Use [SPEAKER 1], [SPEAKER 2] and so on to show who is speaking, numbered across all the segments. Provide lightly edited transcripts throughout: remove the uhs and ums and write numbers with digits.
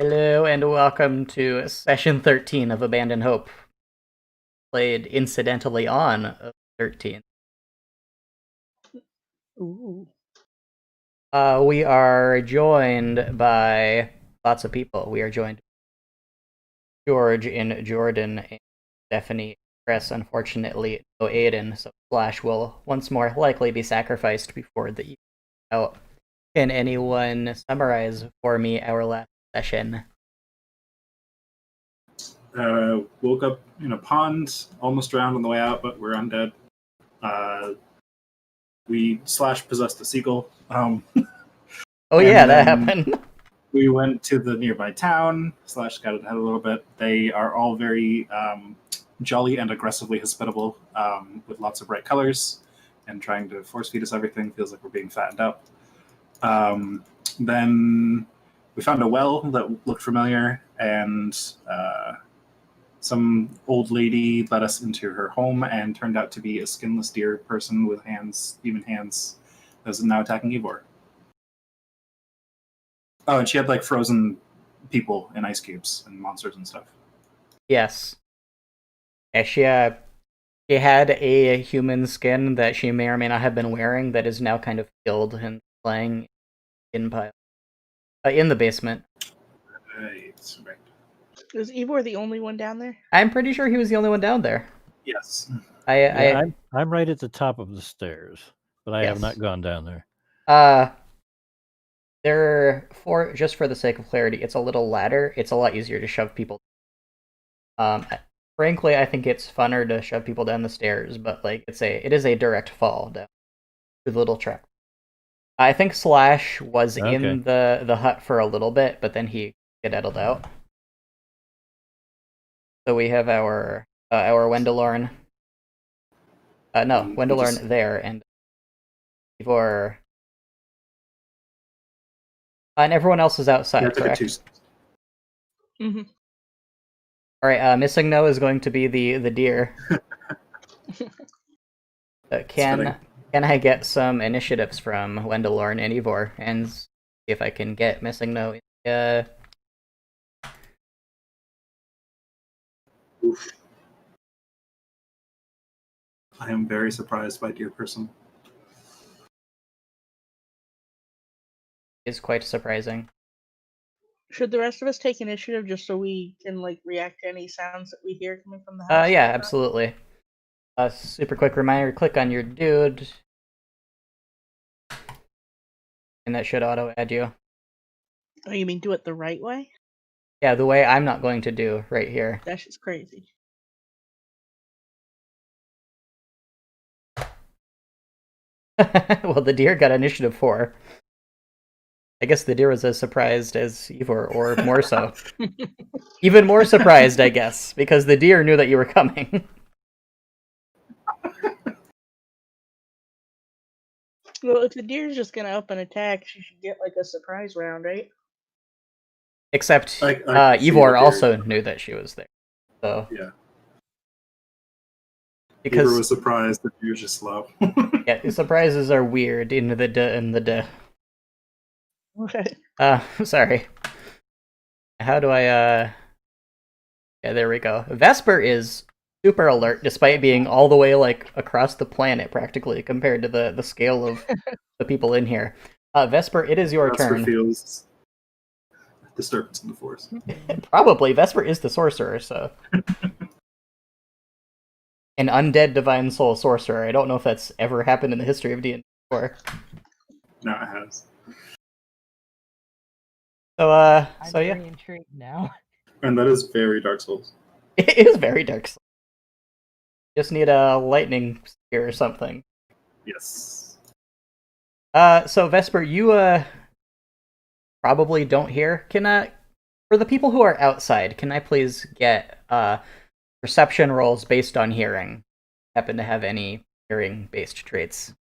[SPEAKER 1] Hello and welcome to session 13 of Abandoned Hope, played incidentally on 13.
[SPEAKER 2] Ooh.
[SPEAKER 1] We are joined by lots of people. We are joined by George in Jordan and Stephanie Chris. Unfortunately, no Aiden, so Flash will once more likely be sacrificed before the evening is out. Can anyone summarize for me our last session?
[SPEAKER 3] Woke up in a pond, almost drowned on the way out, but we're undead. We possessed a seagull.
[SPEAKER 1] Oh yeah, that happened.
[SPEAKER 3] We went to the nearby town. Got ahead a little bit. They are all very jolly and aggressively hospitable, with lots of bright colors, and trying to force feed us everything. Feels like we're being fattened up. Then we found a well that looked familiar, and some old lady led us into her home and turned out to be a skinless deer person with human hands, that was now attacking Ivor. Oh, and she had like frozen people in ice cubes and monsters and stuff.
[SPEAKER 1] Yes. Yeah, she had a human skin that she may or may not have been wearing that is now kind of filled and playing in the basement.
[SPEAKER 3] Right.
[SPEAKER 2] Is Ivor the only one down there?
[SPEAKER 1] I'm pretty sure he was the only one down there.
[SPEAKER 3] Yes.
[SPEAKER 4] I'm right at the top of the stairs, but I have not gone down there.
[SPEAKER 1] Just for the sake of clarity, it's a little ladder. It's a lot easier to shove people. Frankly, I think it's funner to shove people down the stairs, but like it is a direct fall down to the little track. I think Slash was in the hut for a little bit, but then he skedaddled out. So we have our Wendelorn. Wendelorn there, and Ivor. And everyone else is outside, correct?
[SPEAKER 2] Mm-hmm.
[SPEAKER 1] All right, missing no is going to be the deer. Can I get some initiatives from Wendelorn and Ivor, and see if I can get missing no?
[SPEAKER 3] Oof. I am very surprised by deer person.
[SPEAKER 1] Is quite surprising.
[SPEAKER 2] Should the rest of us take initiative just so we can like react to any sounds that we hear coming from the house?
[SPEAKER 1] Yeah, absolutely. Super quick reminder: click on your dude, and that should auto add you.
[SPEAKER 2] Oh, you mean do it the right way?
[SPEAKER 1] Yeah, the way I'm not going to do right here.
[SPEAKER 2] That's just crazy.
[SPEAKER 1] Well, the deer got initiative 4. I guess the deer was as surprised as Ivor, or more so. Even more surprised, I guess, because the deer knew that you were coming.
[SPEAKER 2] Well, if the deer's just gonna up and attack, she should get like a surprise round, right?
[SPEAKER 1] Except Ivor also knew that she was there. So
[SPEAKER 3] yeah.
[SPEAKER 1] Because
[SPEAKER 3] Ivor was surprised that you were just slow.
[SPEAKER 1] Yeah, surprises are weird in the
[SPEAKER 2] Okay.
[SPEAKER 1] Sorry. How do I Yeah, there we go. Vesper is super alert despite being all the way like across the planet practically compared to the scale of the people in here. Vesper, it is your turn.
[SPEAKER 3] Vesper feels disturbance in the force.
[SPEAKER 1] Probably. Vesper is the sorcerer, so an undead divine soul sorcerer. I don't know if that's ever happened in the history of D&D before.
[SPEAKER 3] No, it has.
[SPEAKER 1] So
[SPEAKER 5] I'm
[SPEAKER 1] yeah.
[SPEAKER 5] very intrigued now.
[SPEAKER 3] And that is very Dark Souls.
[SPEAKER 1] It is very Dark Souls. Just need a lightning spear or something.
[SPEAKER 3] Yes.
[SPEAKER 1] So Vesper, you probably don't hear. For the people who are outside, can I please get perception rolls based on hearing? Happen to have any hearing-based traits?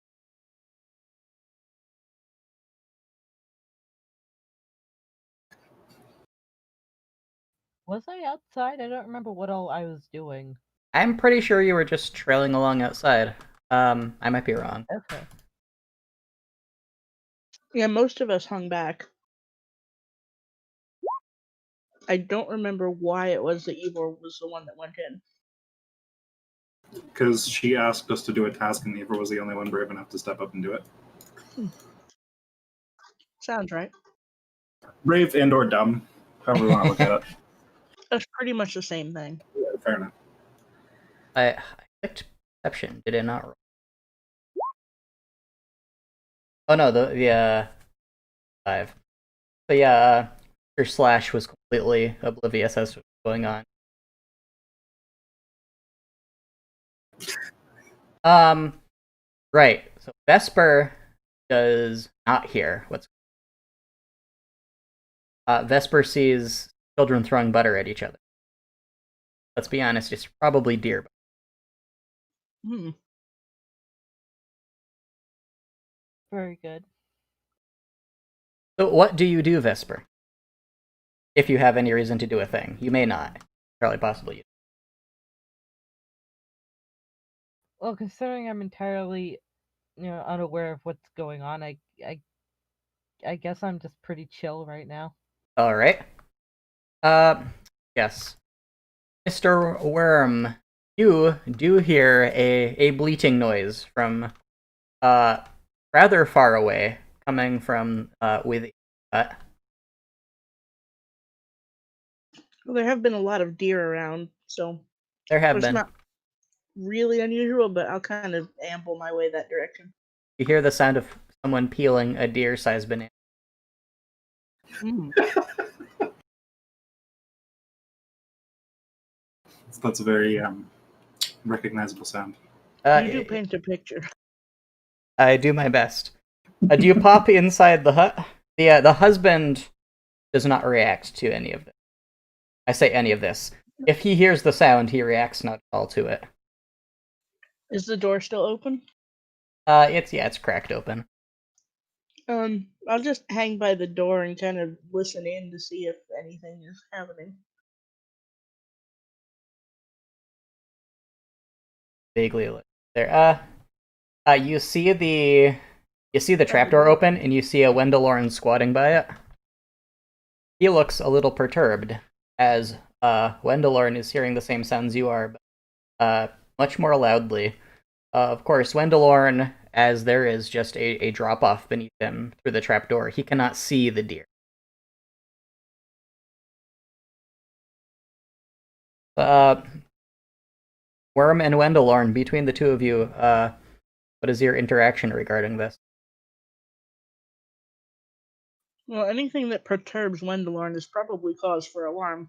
[SPEAKER 5] Was I outside? I don't remember what all I was doing.
[SPEAKER 1] I'm pretty sure you were just trailing along outside. I might be wrong.
[SPEAKER 5] Okay.
[SPEAKER 2] Yeah, most of us hung back. I don't remember why it was that Ivor was the one that went in.
[SPEAKER 3] Because she asked us to do a task, and Eva was the only one brave enough to step up and do it.
[SPEAKER 2] Sounds right.
[SPEAKER 3] Brave and/or dumb, however we want to look at it.
[SPEAKER 2] That's pretty much the same thing.
[SPEAKER 3] Yeah, fair enough.
[SPEAKER 1] I clicked perception. Did it not roll? Oh no, the 5. But yeah, your Slash was completely oblivious as to what's going on. Right. So Vesper does not hear what's. Vesper sees children throwing butter at each other. Let's be honest, it's probably deer.
[SPEAKER 2] Hmm.
[SPEAKER 5] Very good.
[SPEAKER 1] So what do you do, Vesper? If you have any reason to do a thing. You may not. Probably possibly you.
[SPEAKER 5] Well, considering I'm entirely, unaware of what's going on, I guess I'm just pretty chill right now.
[SPEAKER 1] Alright. Yes. Mr. Worm, you do hear a bleating noise from rather far away, coming from within.
[SPEAKER 2] Well, there have been a lot of deer around, so
[SPEAKER 1] There have
[SPEAKER 2] it's
[SPEAKER 1] been.
[SPEAKER 2] not really unusual, but I'll kind of amble my way that direction.
[SPEAKER 1] You hear the sound of someone peeling a deer-sized banana.
[SPEAKER 2] Mm.
[SPEAKER 3] That's a very recognizable sound.
[SPEAKER 2] You do paint a picture.
[SPEAKER 1] I do my best. Do you pop inside the hut? The husband does not react to any of this. I say any of this. If he hears the sound, he reacts not at all to it.
[SPEAKER 2] Is the door still open?
[SPEAKER 1] It's cracked open.
[SPEAKER 2] I'll just hang by the door and kind of listen in to see if anything is happening.
[SPEAKER 1] Vaguely there. You see the trapdoor open, and you see a Wendelorn squatting by it. He looks a little perturbed, as Wendelorn is hearing the same sounds you are, but much more loudly. Of course, Wendelorn, as there is just a drop-off beneath him through the trapdoor, he cannot see the deer. Worm and Wendelorn, between the two of you, what is your interaction regarding this?
[SPEAKER 2] Well, anything that perturbs Wendelorn is probably cause for alarm.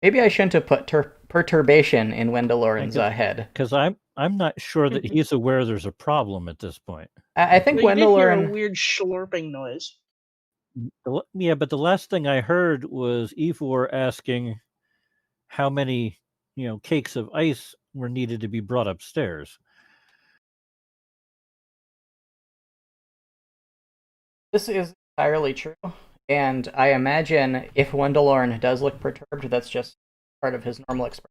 [SPEAKER 1] Maybe I shouldn't have put perturbation in Wendelorn's head.
[SPEAKER 4] Because I'm not sure that he's aware there's a problem at this point.
[SPEAKER 1] I think
[SPEAKER 2] Well, you did hear a
[SPEAKER 1] Wendelorn.
[SPEAKER 2] weird slurping noise.
[SPEAKER 4] Yeah, but the last thing I heard was Ivor asking how many, cakes of ice were needed to be brought upstairs.
[SPEAKER 1] This is entirely true, and I imagine if Wendelorn does look perturbed, that's just part of his normal expression.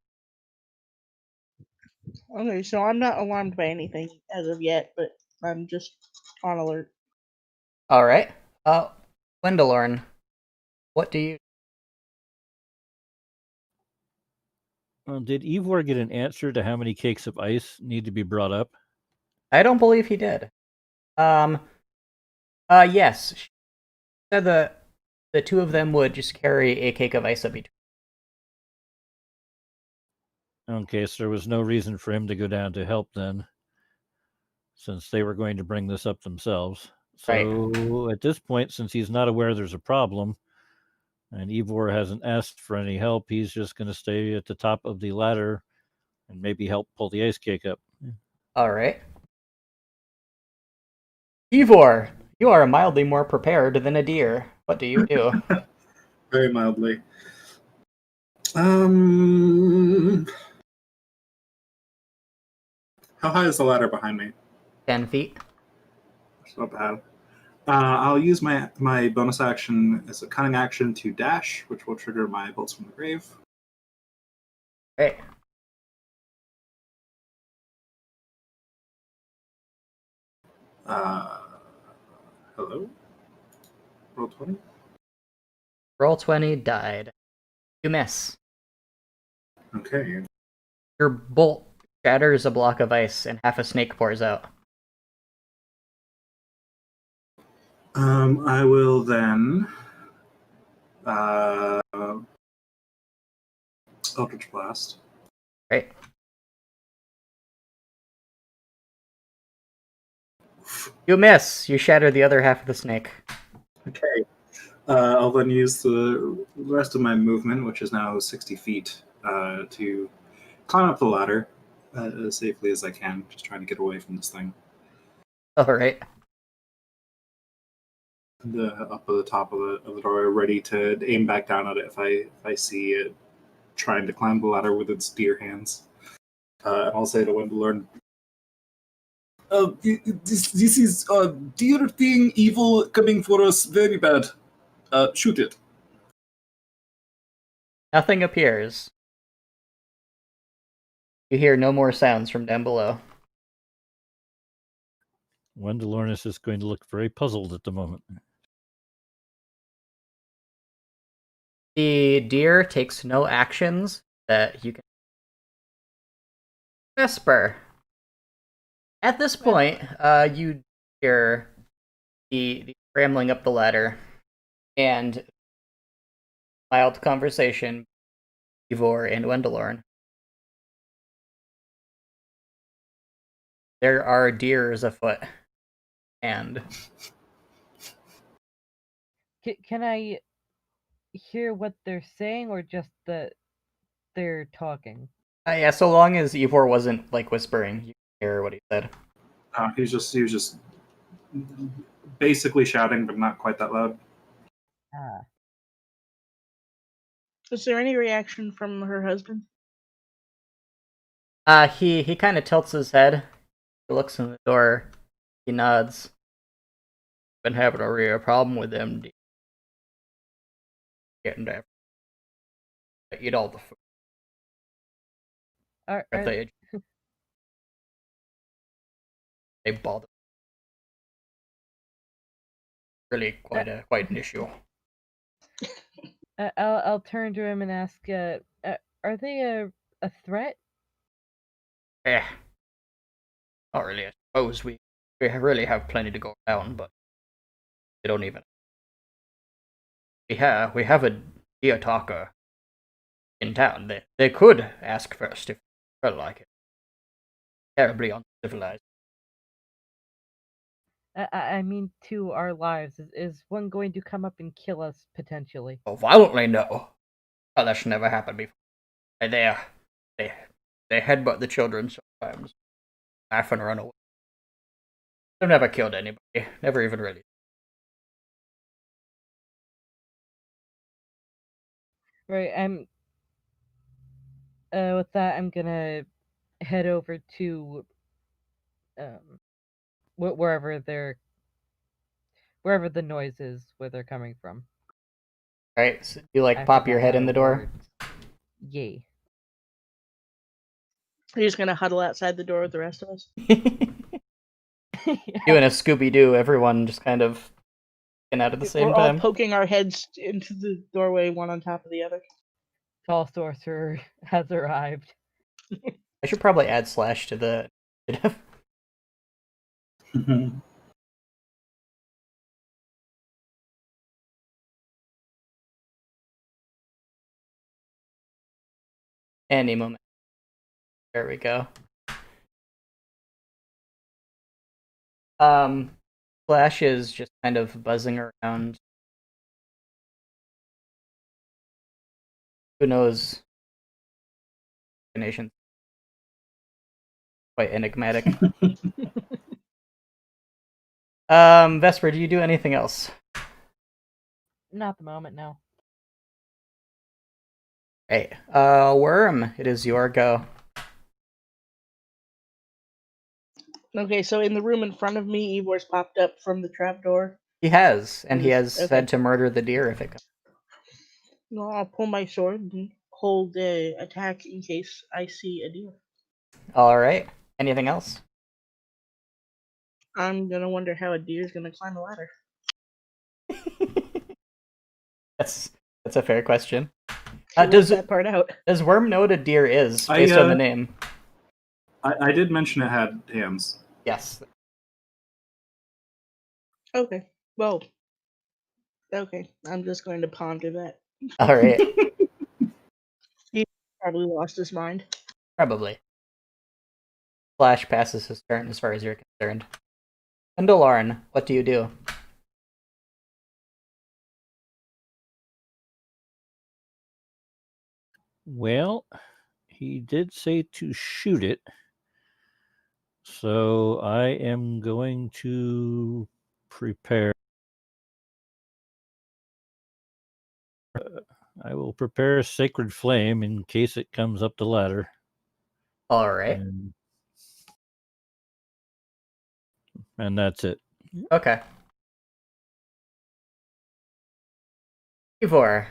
[SPEAKER 2] Okay, so I'm not alarmed by anything as of yet, but I'm just on alert.
[SPEAKER 1] All right, Wendelorn, what do you?
[SPEAKER 4] Did Ivor get an answer to how many cakes of ice need to be brought up?
[SPEAKER 1] I don't believe he did. Yes, she said the two of them would just carry a cake of ice up between.
[SPEAKER 4] Okay, so there was no reason for him to go down to help then, since they were going to bring this up themselves. So at this point, since he's not aware there's a problem, and Ivor hasn't asked for any help, he's just going to stay at the top of the ladder and maybe help pull the ice cake up.
[SPEAKER 1] All right. Ivor, you are mildly more prepared than a deer. What do you do?
[SPEAKER 3] Very mildly. How high is the ladder behind me?
[SPEAKER 1] 10 feet.
[SPEAKER 3] It's not bad. I'll use my bonus action as a cunning action to dash, which will trigger my bolts from the grave.
[SPEAKER 1] Hey.
[SPEAKER 3] Hello? Roll 20?
[SPEAKER 1] Roll 20 died. You miss.
[SPEAKER 3] Okay.
[SPEAKER 1] Your bolt shatters a block of ice and half a snake pours out.
[SPEAKER 3] I will then Eldritch Blast.
[SPEAKER 1] Right. You miss. You shatter the other half of the snake.
[SPEAKER 3] Okay. I'll then use the rest of my movement, which is now 60 feet, to climb up the ladder as safely as I can, just trying to get away from this thing.
[SPEAKER 1] All right.
[SPEAKER 3] Up at the top of the doorway, ready to aim back down at it if I see it trying to climb the ladder with its deer hands. And I'll say to Wendell, this is a deer thing, evil, coming for us, very bad. Shoot it.
[SPEAKER 1] Nothing appears. You hear no more sounds from down below.
[SPEAKER 4] Wendelornis is going to look very puzzled at the moment.
[SPEAKER 1] The deer takes no actions that you can. Vesper. At this point, you hear the scrambling up the ladder and mild conversation Ivor and Wendelorn. There are deers afoot, and
[SPEAKER 5] Can I hear what they're saying, or just that they're talking?
[SPEAKER 1] yeah. So long as Ivor wasn't like whispering, you can hear what he said.
[SPEAKER 3] He was just basically shouting, but not quite that loud.
[SPEAKER 5] Ah.
[SPEAKER 2] Is there any reaction from her husband?
[SPEAKER 1] He kind of tilts his head. He looks in the door. He nods. Been having a real problem with them. Getting to eat all the food. They bother. Really quite an issue.
[SPEAKER 5] I'll turn to him and ask, are they a threat?
[SPEAKER 1] Eh. Not really. I suppose we really have plenty to go around, but they don't even. We have a deer talker in town. They could ask first if they felt like it. Terribly uncivilized.
[SPEAKER 5] I mean, to our lives. Is one going to come up and kill us, potentially?
[SPEAKER 1] Oh, violently, no. Oh, that's never happened before. They headbutt the children sometimes. Laugh and run away. They've never killed anybody. Never even really.
[SPEAKER 5] Right, with that, I'm gonna head over to, wherever the noise is, where they're coming from.
[SPEAKER 1] Right? So you
[SPEAKER 5] I
[SPEAKER 1] pop your
[SPEAKER 5] forgot
[SPEAKER 1] head
[SPEAKER 5] how
[SPEAKER 1] in the
[SPEAKER 5] to
[SPEAKER 1] door?
[SPEAKER 5] word. Yay.
[SPEAKER 2] You're just gonna huddle outside the door with the rest of us?
[SPEAKER 1] You and a Scooby-Doo, everyone just kind of getting out at the same
[SPEAKER 2] We're
[SPEAKER 1] time.
[SPEAKER 2] all poking our heads into the doorway, one on top of the other.
[SPEAKER 5] Tall sorcerer has arrived.
[SPEAKER 1] I should probably add slash to the any moment. There we go. Slash is just kind of buzzing around. Who knows? Nation. Quite enigmatic. Vesper, do you do anything else?
[SPEAKER 5] Not at the moment, no.
[SPEAKER 1] Hey, Worm, it is your go.
[SPEAKER 2] Okay, so in the room in front of me, Ivor's popped up from the trapdoor.
[SPEAKER 1] He has, and he has
[SPEAKER 2] Okay.
[SPEAKER 1] said to murder the deer if it comes.
[SPEAKER 2] No, I'll pull my sword and hold the attack in case I see a deer.
[SPEAKER 1] Alright. Anything else?
[SPEAKER 2] I'm gonna wonder how a deer's gonna climb a ladder.
[SPEAKER 1] That's a fair question.
[SPEAKER 2] She left that part out.
[SPEAKER 1] Does Worm know what a deer is based on the name?
[SPEAKER 3] I did mention it had hands.
[SPEAKER 1] Yes.
[SPEAKER 2] Okay. Well. Okay. I'm just going to ponder that.
[SPEAKER 1] All right.
[SPEAKER 2] He probably lost his mind.
[SPEAKER 1] Probably. Flash passes his turn as far as you're concerned. Undalorn, what do you do?
[SPEAKER 4] Well, he did say to shoot it. So I am going to prepare. I will prepare Sacred Flame in case it comes up the ladder.
[SPEAKER 1] All right.
[SPEAKER 4] And that's it.
[SPEAKER 1] Okay. Ivor.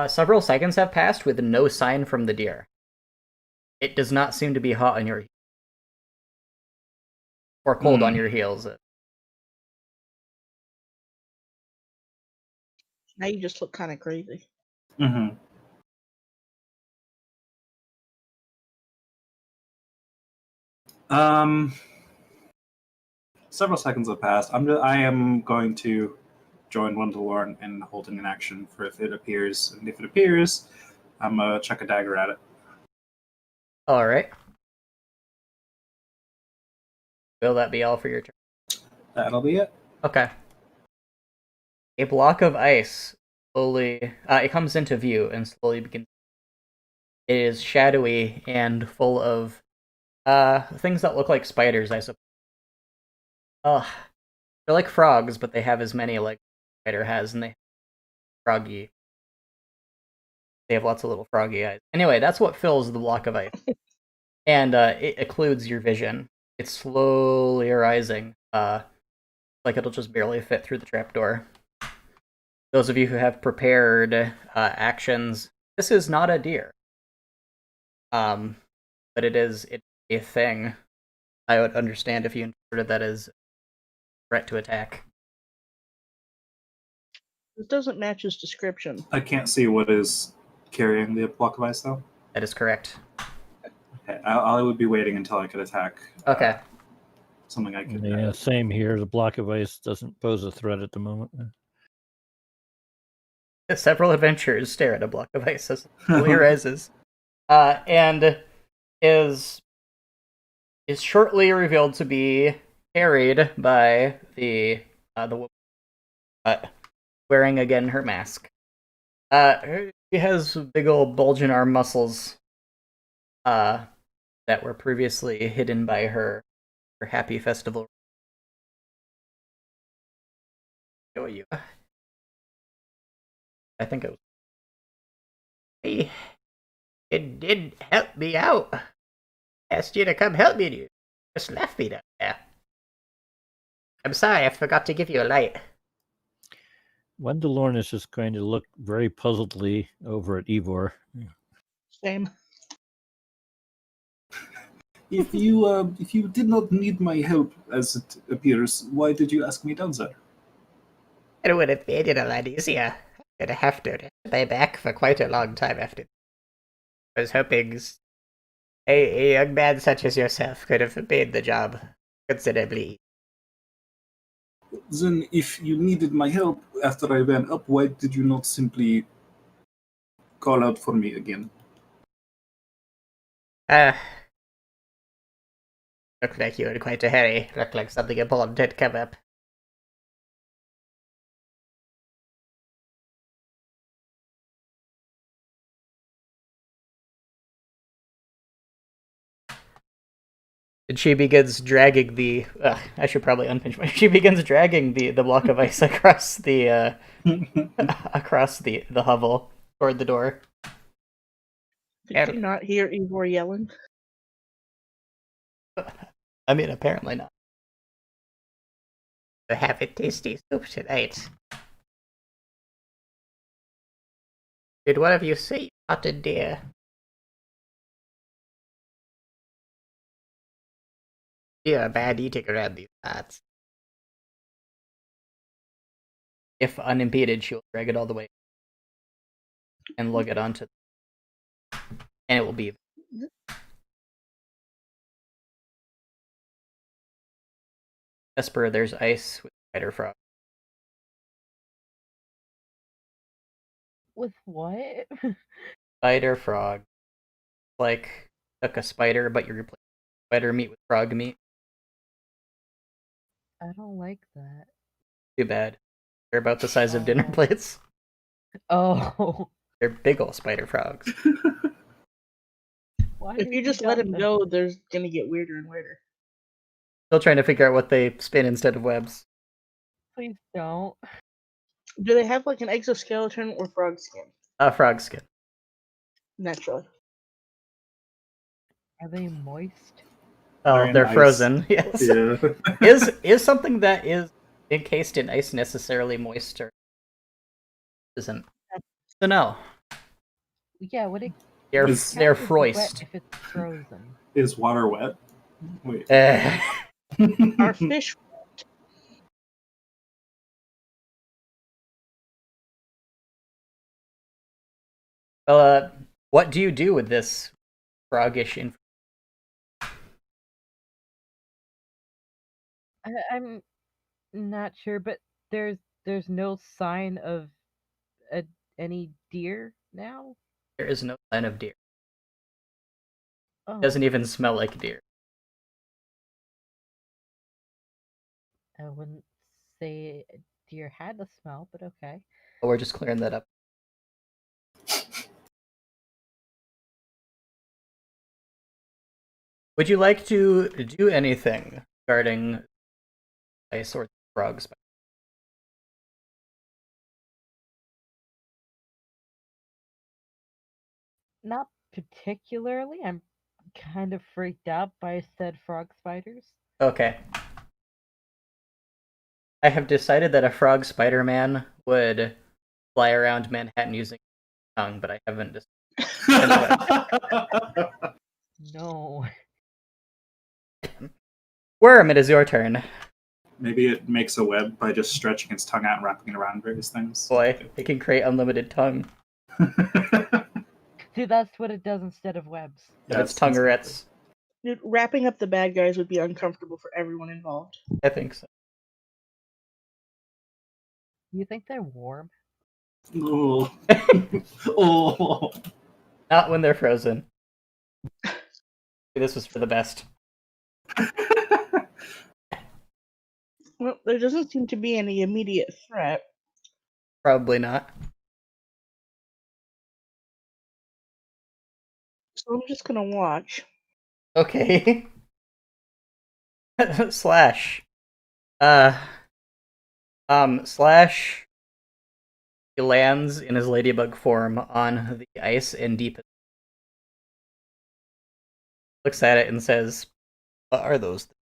[SPEAKER 1] Several seconds have passed with no sign from the deer. It does not seem to be hot on your heels. Or cold on your heels.
[SPEAKER 2] Now you just look kind of crazy.
[SPEAKER 3] Mm-hmm. Several seconds have passed. I am going to join Wendellorn in holding an action for if it appears. And if it appears, I'm going to chuck a dagger at it.
[SPEAKER 1] All right. Will that be all for your turn?
[SPEAKER 3] That'll be it.
[SPEAKER 1] Okay. A block of ice slowly... it comes into view and slowly begins... It is shadowy and full of things that look like spiders, I suppose. They're like frogs, but they have as many like a spider has, and they have froggy. They have lots of little froggy eyes. Anyway, that's what fills the block of ice. And it occludes your vision. It's slowly rising. Like it'll just barely fit through the trapdoor. Those of you who have prepared actions, this is not a deer. But it's a thing. I would understand if you interpreted that as a threat to attack.
[SPEAKER 2] This doesn't match his description.
[SPEAKER 3] I can't see what is carrying the block of ice, though.
[SPEAKER 1] That is correct.
[SPEAKER 3] Okay, I would be waiting until I could attack.
[SPEAKER 1] Okay.
[SPEAKER 3] Something I could.
[SPEAKER 4] Yeah, same here. The block of ice doesn't pose a threat at the moment.
[SPEAKER 1] Several adventurers stare at a block of ice as it slowly rises. And is shortly revealed to be carried by the woman wearing again her mask. She has big old bulging arm muscles that were previously hidden by her happy festival. Show you. I think it was. Hey, it did help me out. Asked you to come help me, and you just left me down there. I'm sorry, I forgot to give you a light.
[SPEAKER 4] Wendellorn is just going to look very puzzledly over at Ivor.
[SPEAKER 2] Same.
[SPEAKER 3] If you did not need my help, as it appears, why did you ask me down, sir?
[SPEAKER 1] It would have made it a lot easier. I'd have to stay back for quite a long time after. I was hoping a young man such as yourself could have made the job considerably.
[SPEAKER 3] Then, if you needed my help after I went up, why did you not simply call out for me again?
[SPEAKER 1] Looked like you were in quite a hurry. Looked like something important had come up. And she begins dragging the. I should probably unpinch my. She begins dragging the block of ice across the across the hovel toward the door.
[SPEAKER 2] Did you not hear Ivor yelling?
[SPEAKER 1] I mean, apparently not. To have a tasty soup tonight. Did one of you say you caught a deer? Deer are bad eating around these parts. If unimpeded, she'll drag it all the way. and lug it onto, and it will be. Esper, there's ice with spider frog.
[SPEAKER 5] With what?
[SPEAKER 1] Spider frog. Like a spider, but you're replacing spider meat with frog meat.
[SPEAKER 5] I don't like that.
[SPEAKER 1] Too bad. They're about the size of dinner plates.
[SPEAKER 5] Oh.
[SPEAKER 1] They're big ol' spider frogs.
[SPEAKER 5] Why
[SPEAKER 2] If
[SPEAKER 5] have
[SPEAKER 2] you just let
[SPEAKER 5] done
[SPEAKER 2] him
[SPEAKER 5] this?
[SPEAKER 2] go, there's gonna get weirder and weirder.
[SPEAKER 1] Still trying to figure out what they spin instead of webs.
[SPEAKER 5] Please don't.
[SPEAKER 2] Do they have like an exoskeleton or frog skin?
[SPEAKER 1] Frog skin.
[SPEAKER 2] Naturally.
[SPEAKER 5] Are they moist?
[SPEAKER 1] Oh,
[SPEAKER 3] in
[SPEAKER 1] they're
[SPEAKER 3] ice.
[SPEAKER 1] frozen. Yes.
[SPEAKER 3] Yeah.
[SPEAKER 1] Is something that is encased in ice necessarily moist or isn't? So no.
[SPEAKER 5] Yeah, what it
[SPEAKER 1] They're
[SPEAKER 3] Is-
[SPEAKER 1] they're
[SPEAKER 5] counts as wet
[SPEAKER 1] froist.
[SPEAKER 5] if it's frozen.
[SPEAKER 3] Is water wet? Wait.
[SPEAKER 2] Are fish
[SPEAKER 1] Well, what do you do with this frogish information?
[SPEAKER 5] I'm not sure, but there's no sign of any deer now.
[SPEAKER 1] There is no sign of deer.
[SPEAKER 5] Oh,
[SPEAKER 1] Doesn't even smell like deer.
[SPEAKER 5] I wouldn't say deer had a smell, but okay.
[SPEAKER 1] But we're just clearing that up. Would you like to do anything regarding ice or frogs?
[SPEAKER 5] Not particularly. I'm kind of freaked out by said frog spiders.
[SPEAKER 1] Okay. I have decided that a frog Spider-Man would fly around Manhattan using his tongue, but I haven't decided.
[SPEAKER 5] No.
[SPEAKER 1] Worm, it is your turn.
[SPEAKER 3] Maybe it makes a web by just stretching its tongue out and wrapping it around various things.
[SPEAKER 1] Boy, it can create unlimited tongue.
[SPEAKER 5] See, that's what it does instead of webs.
[SPEAKER 1] Of its
[SPEAKER 3] Yes,
[SPEAKER 1] tonguerettes.
[SPEAKER 2] Dude, wrapping up the bad guys would be uncomfortable for everyone involved.
[SPEAKER 1] I think so.
[SPEAKER 5] Do you think they're warm?
[SPEAKER 3] Oh. Oh.
[SPEAKER 1] Not when they're frozen. This was for the best.
[SPEAKER 2] Well, there doesn't seem to be any immediate threat.
[SPEAKER 1] Probably not.
[SPEAKER 2] So I'm just gonna watch.
[SPEAKER 1] Okay. Slash. Slash. He lands in his ladybug form on the ice and deep. Looks at it and says, "What are those things?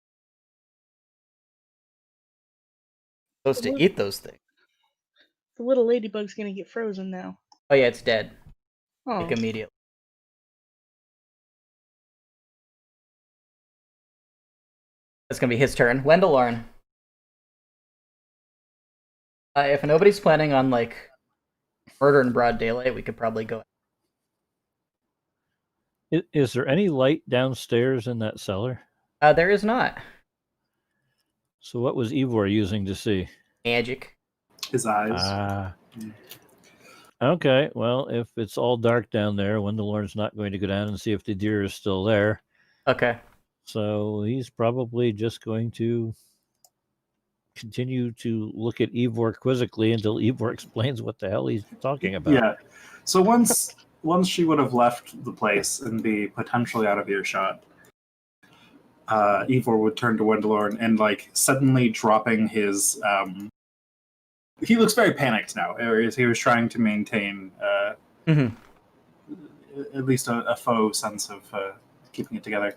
[SPEAKER 1] Supposed to eat those things."
[SPEAKER 2] The little ladybug's gonna get frozen now.
[SPEAKER 1] Oh yeah, it's dead.
[SPEAKER 2] Oh.
[SPEAKER 1] Like immediately. That's gonna be his turn. Wendellorn. If nobody's planning on like murder in broad daylight, we could probably go.
[SPEAKER 4] Is there any light downstairs in that cellar?
[SPEAKER 1] There is not.
[SPEAKER 4] So what was Ivor using to see?
[SPEAKER 1] Magic.
[SPEAKER 3] His eyes.
[SPEAKER 4] Ah. Okay, well, if it's all dark down there, Wendellorn's not going to go down and see if the deer is still there.
[SPEAKER 1] Okay.
[SPEAKER 4] So he's probably just going to continue to look at Ivor quizzically until Ivor explains what the hell he's talking about.
[SPEAKER 3] Yeah. So once she would have left the place and be potentially out of earshot, Ivor would turn to Wendellorn and like suddenly dropping his. He looks very panicked now. He was trying to maintain at least a faux sense of keeping it together.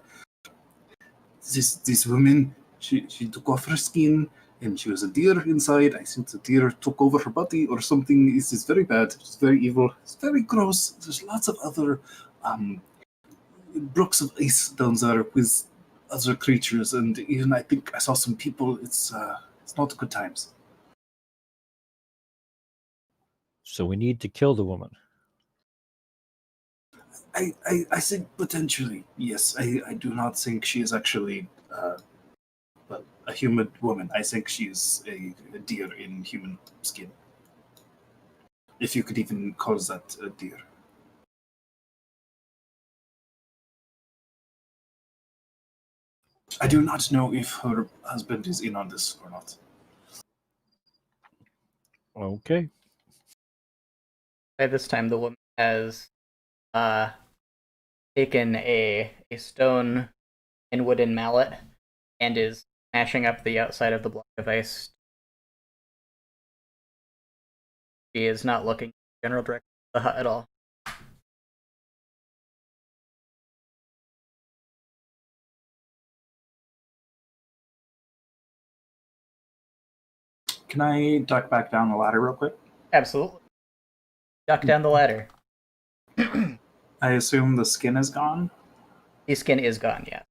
[SPEAKER 3] This woman, she took off her skin and she was a deer inside. I think the deer took over her body or something. This is very bad. It's very evil. It's very gross. There's lots of other blocks of ice down there with other creatures, and even I think I saw some people. It's not good times.
[SPEAKER 4] So we need to kill the woman.
[SPEAKER 3] I think potentially, yes. I do not think she is actually well, a human woman. I think she is a deer in human skin. If you could even call that a deer. I do not know if her husband is in on this or not.
[SPEAKER 4] Okay.
[SPEAKER 1] By this time, the woman has taken a stone and wooden mallet and is smashing up the outside of the block of ice. She is not looking in the general direction of the hut at all.
[SPEAKER 3] Can I duck back down the ladder real quick?
[SPEAKER 1] Absolutely. Duck down the ladder.
[SPEAKER 3] I assume the skin is gone.
[SPEAKER 1] The skin is gone, yeah.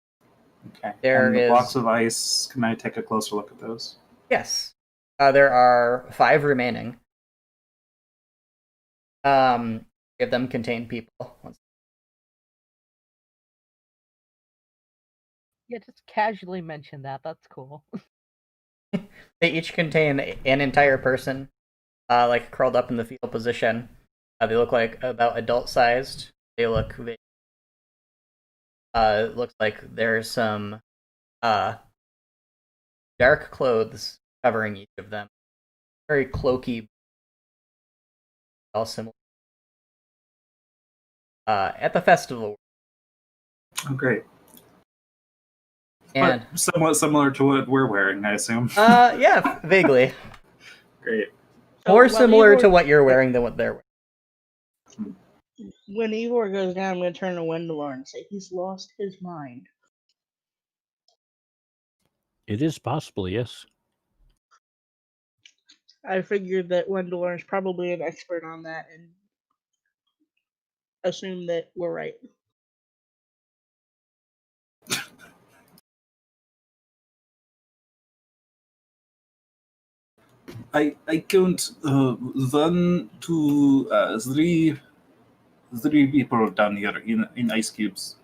[SPEAKER 3] Okay.
[SPEAKER 1] There
[SPEAKER 3] and the
[SPEAKER 1] is-
[SPEAKER 3] blocks of ice. Can I take a closer look at those?
[SPEAKER 1] Yes. There are 5 remaining. 3 of them contain people.
[SPEAKER 5] Yeah, just casually mention that. That's cool.
[SPEAKER 1] They each contain an entire person, like curled up in the fetal position. They look like about adult-sized. It looks like there's some dark clothes covering each of them. Very cloaky, all similar. At the festival.
[SPEAKER 3] Oh, great.
[SPEAKER 1] And
[SPEAKER 3] but somewhat similar to what we're wearing, I assume.
[SPEAKER 1] yeah, vaguely.
[SPEAKER 3] Great.
[SPEAKER 1] More
[SPEAKER 2] while
[SPEAKER 1] similar
[SPEAKER 2] Ivor-
[SPEAKER 1] to what you're wearing than what they're wearing.
[SPEAKER 2] When Ivor goes down, I'm going to turn to Wendelor and say he's lost his mind.
[SPEAKER 4] It is possible, yes.
[SPEAKER 2] I figured that Wendelor is probably an expert on that and assume that we're right.
[SPEAKER 3] I count 1, 2, 3 people down here in ice cubes.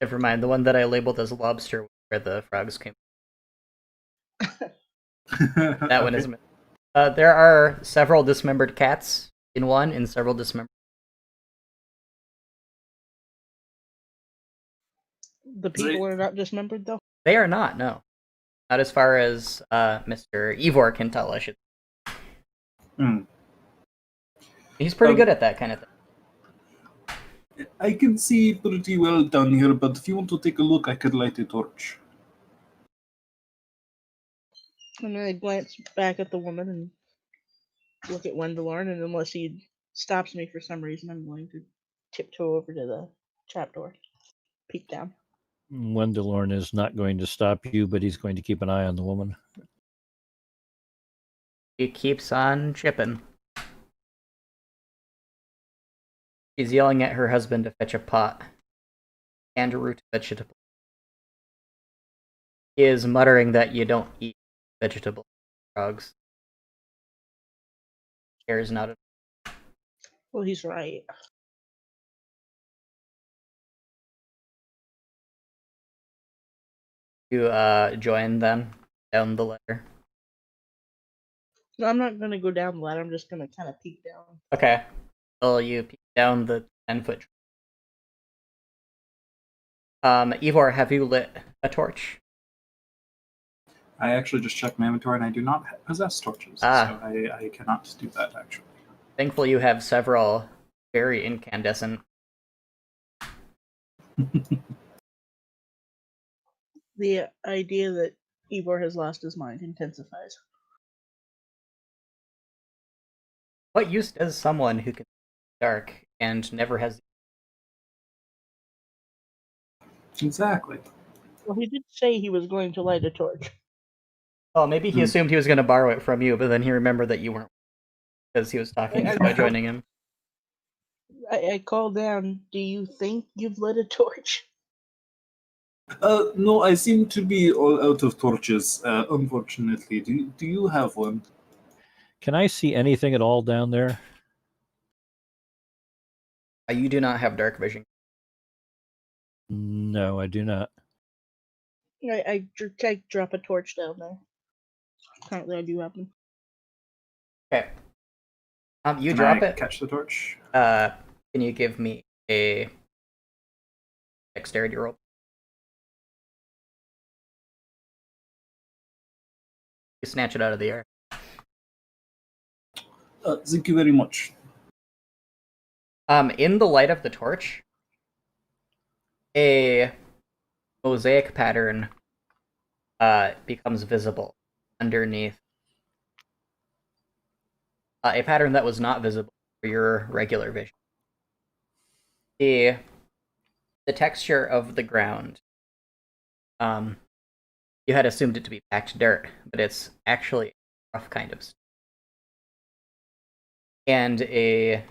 [SPEAKER 1] Never mind, the one that I labeled as lobster was where the frogs came. That one isn't. There are several dismembered cats in one, and several dismembered.
[SPEAKER 2] The people are not dismembered, though?
[SPEAKER 1] They are not, no. Not as far as Mr. Ivor can tell, I should. He's pretty good at that kind of thing.
[SPEAKER 3] I can see pretty well down here, but if you want to take a look, I could light a torch.
[SPEAKER 2] And then I glance back at the woman and look at Wendelor, and unless he stops me for some reason, I'm going to tiptoe over to the trapdoor, peek down.
[SPEAKER 4] Wendelorn is not going to stop you, but he's going to keep an eye on the woman.
[SPEAKER 1] He keeps on chipping. She's yelling at her husband to fetch a pot and a root vegetable. He is muttering that you don't eat vegetable frogs. Cares not at all.
[SPEAKER 2] Well, he's right.
[SPEAKER 1] You join them down the ladder.
[SPEAKER 2] No, I'm not going to go down the ladder. I'm just going to kind of peek down.
[SPEAKER 1] Okay. So you peek down the 10-foot. Ivor, have you lit a torch?
[SPEAKER 3] I actually just checked my inventory, and I do not possess torches, so I cannot do that, actually.
[SPEAKER 1] Thankfully, you have several very incandescent.
[SPEAKER 2] The idea that Ivor has lost his mind intensifies.
[SPEAKER 1] What use does someone who can see dark and never has...
[SPEAKER 3] Exactly.
[SPEAKER 2] Well, he did say he was going to light a torch.
[SPEAKER 1] Well, maybe he assumed he was going to borrow it from you, but then he remembered that you weren't, because he was talking about joining him.
[SPEAKER 2] I called down, do you think you've lit a torch?
[SPEAKER 3] No, I seem to be all out of torches, unfortunately. Do you have one?
[SPEAKER 4] Can I see anything at all down there?
[SPEAKER 1] You do not have dark vision.
[SPEAKER 4] No, I do not.
[SPEAKER 2] I drop a torch down there. Apparently, I do have them.
[SPEAKER 1] Okay. You
[SPEAKER 3] Can
[SPEAKER 1] drop
[SPEAKER 3] I
[SPEAKER 1] it.
[SPEAKER 3] catch the torch?
[SPEAKER 1] Can you give me a dexterity roll? You snatch it out of the air.
[SPEAKER 3] Thank you very much.
[SPEAKER 1] In the light of the torch, a mosaic pattern becomes visible underneath. A pattern that was not visible for your regular vision. The texture of the ground, you had assumed it to be packed dirt, but it's actually a rough kind of stone. And a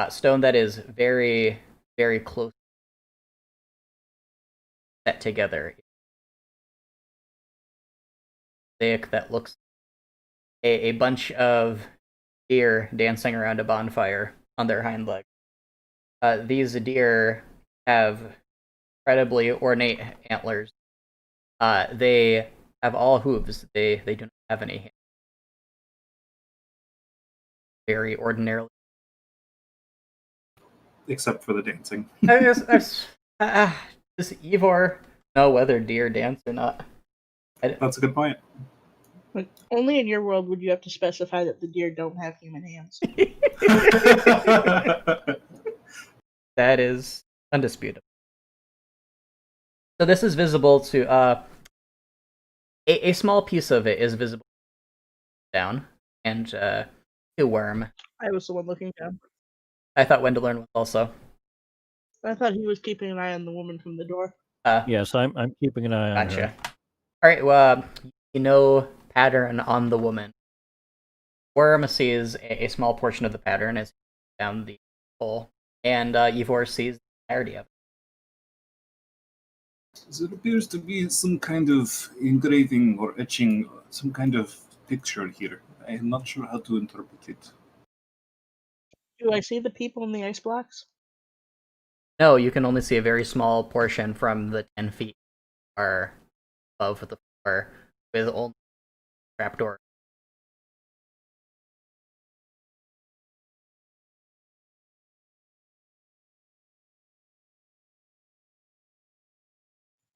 [SPEAKER 1] stone that is very, very close set together. Mosaic that looks a bunch of deer dancing around a bonfire on their hind legs. These deer have incredibly ornate antlers. They have all hooves. They do not have any hands. Very ordinarily.
[SPEAKER 3] Except for the dancing.
[SPEAKER 1] Does Ivor know whether deer dance or not?
[SPEAKER 3] That's a good point.
[SPEAKER 2] But only in your world would you have to specify that the deer don't have human hands.
[SPEAKER 1] That is undisputable. So this is visible to a small piece of it is visible down, and to Worm.
[SPEAKER 2] I was the one looking down.
[SPEAKER 1] I thought Wendelorn was also.
[SPEAKER 2] I thought he was keeping an eye on the woman from the door.
[SPEAKER 4] Yes, I'm keeping an eye on
[SPEAKER 1] Gotcha.
[SPEAKER 4] her.
[SPEAKER 1] All right. Well, pattern on the woman. Worm sees a small portion of the pattern as down the hole, and Ivor sees the entirety of it.
[SPEAKER 3] There appears to be some kind of engraving or etching, some kind of picture here. I'm not sure how to interpret it.
[SPEAKER 2] Do I see the people in the ice blocks?
[SPEAKER 1] No, you can only see a very small portion from the 10 feet are above the floor with only trapdoor.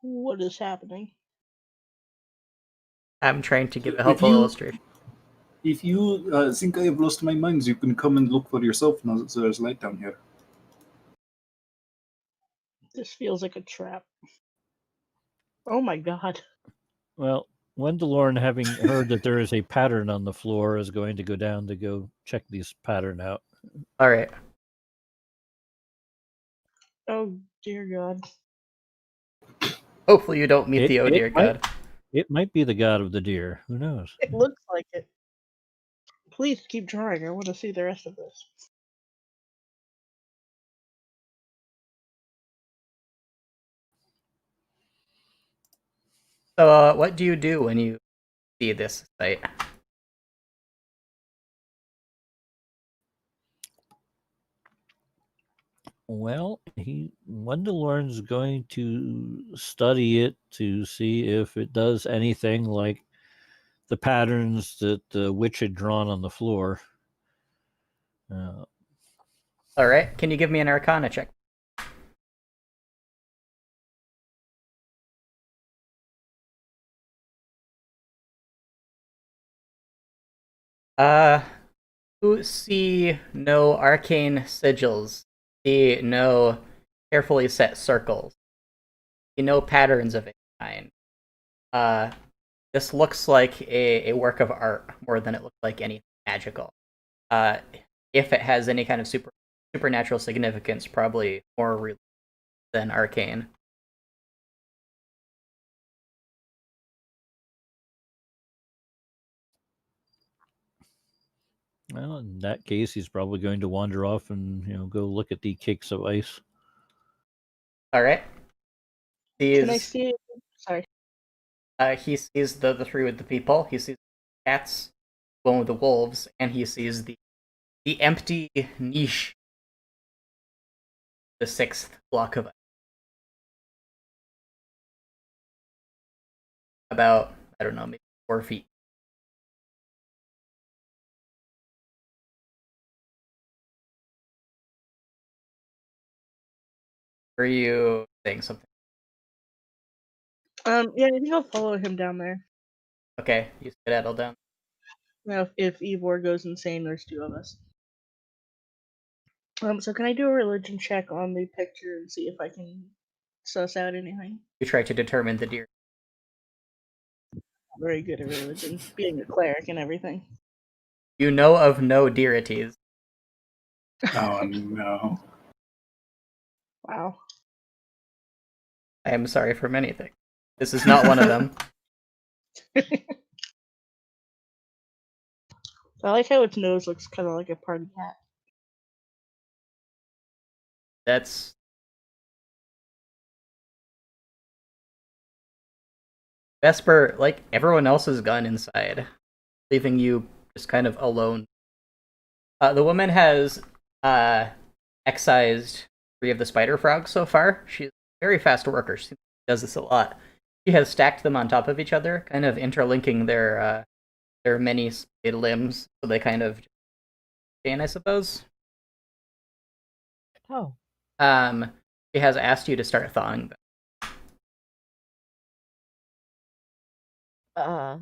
[SPEAKER 2] What is happening?
[SPEAKER 1] I'm trying to give a
[SPEAKER 3] If
[SPEAKER 1] helpful
[SPEAKER 3] you-
[SPEAKER 1] illustration.
[SPEAKER 3] If you think I have lost my mind, you can come and look for yourself now that there's light down here.
[SPEAKER 2] This feels like a trap. Oh my god.
[SPEAKER 4] Well, Wendelorn, having heard that there is a pattern on the floor, is going to go down to go check this pattern out.
[SPEAKER 1] All right.
[SPEAKER 2] Oh dear god.
[SPEAKER 1] Hopefully you don't meet the oh dear god.
[SPEAKER 4] It might be the god of the deer. Who knows?
[SPEAKER 2] It looks like it. Please keep drawing. I want to see the rest of this.
[SPEAKER 1] So, what do you do when you see this site?
[SPEAKER 4] Well, Wendelorn's going to study it to see if it does anything like the patterns that the witch had drawn on the floor.
[SPEAKER 1] All right. Can you give me an Arcana check? You see no arcane sigils. See no carefully set circles. See no patterns of any kind. This looks like a work of art more than it looks like anything magical. If it has any kind of supernatural significance, probably more real than arcane.
[SPEAKER 4] Well, in that case, he's probably going to wander off and go look at the cakes of ice.
[SPEAKER 1] All right.
[SPEAKER 2] Can I
[SPEAKER 1] sees
[SPEAKER 2] see it? Sorry.
[SPEAKER 1] he sees the three with the people. He sees the cats, one with the wolves, and he sees the empty niche, the sixth block of about, I don't know, maybe 4 feet. Are you saying something?
[SPEAKER 2] Yeah, I think I'll follow him down there.
[SPEAKER 1] Okay, you skedaddle down.
[SPEAKER 2] Now, if Ivor goes insane, there's two of us. So can I do a religion check on the picture and see if I can suss out anything?
[SPEAKER 1] You try to determine the deer.
[SPEAKER 2] Very good at religion, being a cleric and everything.
[SPEAKER 1] You know of no deities.
[SPEAKER 3] Oh no.
[SPEAKER 2] Wow.
[SPEAKER 1] I am sorry for many things. This is not one of them.
[SPEAKER 2] I like how its nose looks kind of like a party hat.
[SPEAKER 1] That's Vesper, like everyone else, has gone inside, leaving you just kind of alone. The woman has excised 3 of the spider frogs so far. She's a very fast worker. She does this a lot. She has stacked them on top of each other, kind of interlinking their many splayed limbs, so they kind of chain, I suppose.
[SPEAKER 5] Oh,
[SPEAKER 1] She has asked you to start thawing them.
[SPEAKER 5] uh,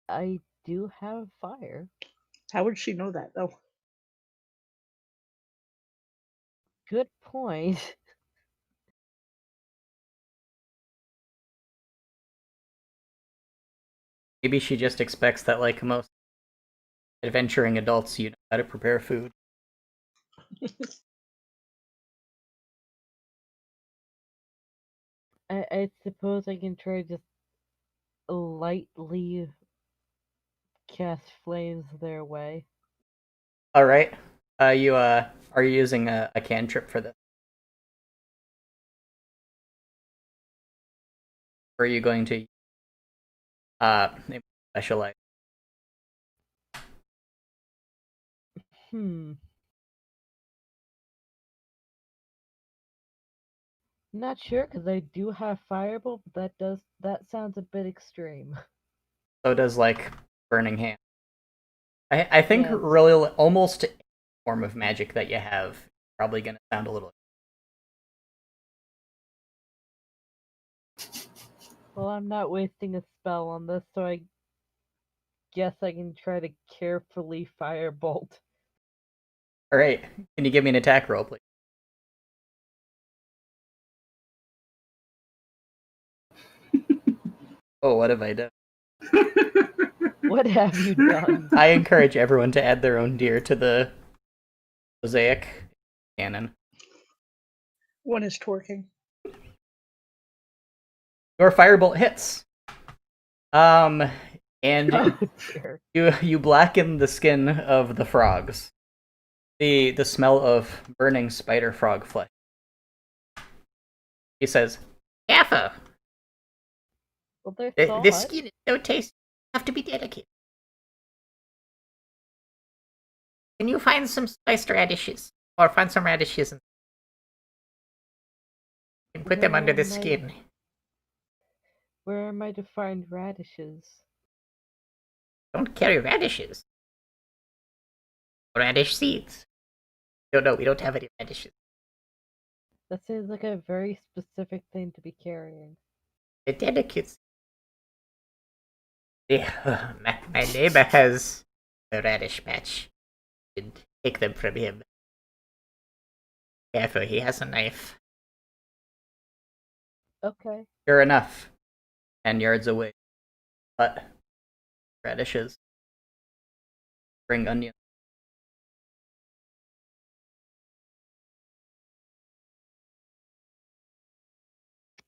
[SPEAKER 5] I do have fire.
[SPEAKER 2] How would she know that, though?
[SPEAKER 5] Good point.
[SPEAKER 1] Maybe she just expects that, like most adventuring adults, you know how to prepare food.
[SPEAKER 5] I suppose I can try just lightly cast flames their way.
[SPEAKER 1] All right. You are you using a cantrip for this? Or are you going to maybe specialize?
[SPEAKER 5] Hmm. Not sure because I do have fireball, but that sounds a bit extreme.
[SPEAKER 1] So does like burning hand. I think
[SPEAKER 5] Yes.
[SPEAKER 1] really almost any form of magic that you have is probably going to sound a little.
[SPEAKER 5] Well, I'm not wasting a spell on this, so I guess I can try to carefully firebolt.
[SPEAKER 1] All right. Can you give me an attack roll, please? Oh, what have I done?
[SPEAKER 5] What have you done?
[SPEAKER 1] I encourage everyone to add their own deer to the mosaic canon.
[SPEAKER 2] One is twerking.
[SPEAKER 1] Your firebolt hits. And
[SPEAKER 5] Oh dear.
[SPEAKER 1] you blacken the skin of the frogs. The smell of burning spider frog flesh. He says, "Careful.
[SPEAKER 5] Well, they're
[SPEAKER 1] This
[SPEAKER 5] thawed.
[SPEAKER 1] skin is so tasty. You have to be delicate. Can you find some spiced radishes, or find some radishes and put them under the skin?
[SPEAKER 5] Where am I to find radishes?
[SPEAKER 1] Don't carry radishes. Radish seeds. No, we don't have any radishes.
[SPEAKER 5] That seems like a very specific thing to be carrying.
[SPEAKER 1] They're delicate. Yeah, my neighbor has a radish patch. And take them from him. Careful, he has a knife.
[SPEAKER 5] Okay.
[SPEAKER 1] Sure enough, 10 yards away. But radishes. Spring onions.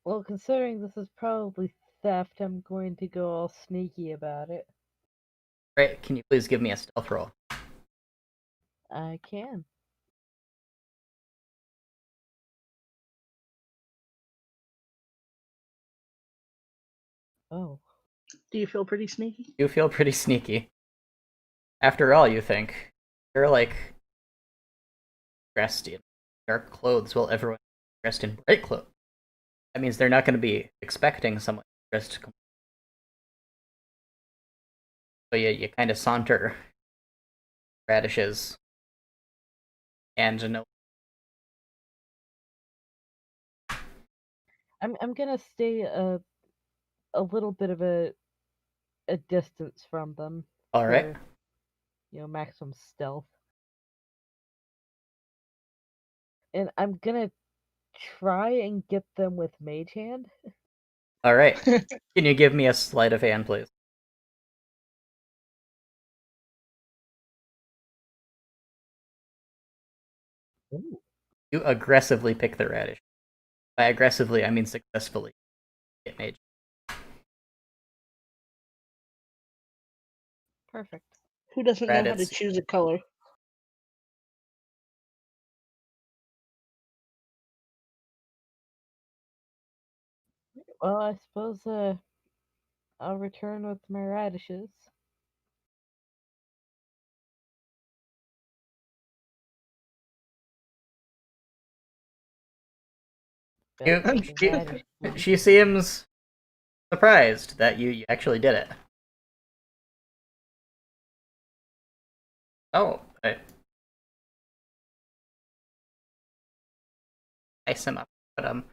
[SPEAKER 5] Well, considering this is probably theft, I'm going to go all sneaky about it.
[SPEAKER 1] Right, can you please give me a stealth roll?
[SPEAKER 5] I can. Oh.
[SPEAKER 2] Do you feel pretty sneaky?
[SPEAKER 1] You feel pretty sneaky. After all, you think you're like dressed in dark clothes while everyone dressed in bright clothes. That means they're not going to be expecting someone dressed. So you kind of saunter radishes and no.
[SPEAKER 5] I'm gonna stay a little bit of a distance from them
[SPEAKER 1] All right.
[SPEAKER 5] for maximum stealth. And I'm gonna try and get them with Mage Hand.
[SPEAKER 1] All right. Can you give me a sleight of hand, please?
[SPEAKER 5] Ooh.
[SPEAKER 1] You aggressively pick the radish. By aggressively, I mean successfully. Get mage.
[SPEAKER 5] Perfect.
[SPEAKER 2] Who doesn't know how to
[SPEAKER 1] Raditz.
[SPEAKER 2] choose a color?
[SPEAKER 5] Well, I suppose I'll return with my radishes.
[SPEAKER 1] You,
[SPEAKER 5] Best radish food.
[SPEAKER 1] she seems surprised that you actually did it. Oh, ice him up. But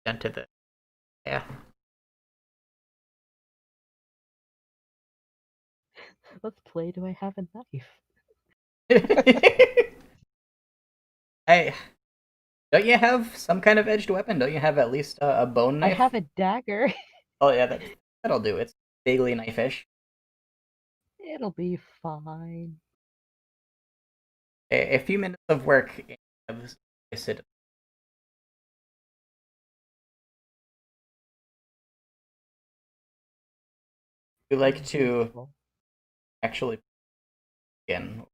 [SPEAKER 1] into the yeah.
[SPEAKER 5] Let's play. Do I have a knife?
[SPEAKER 1] Hey, don't you have some kind of edged weapon? Don't you have at least a bone
[SPEAKER 5] I
[SPEAKER 1] knife?
[SPEAKER 5] have a dagger.
[SPEAKER 1] Oh yeah, that'll do. It's vaguely knife-ish.
[SPEAKER 5] It'll be fine.
[SPEAKER 1] A few minutes of work have wasted. You like to
[SPEAKER 5] Beautiful.
[SPEAKER 1] actually begin.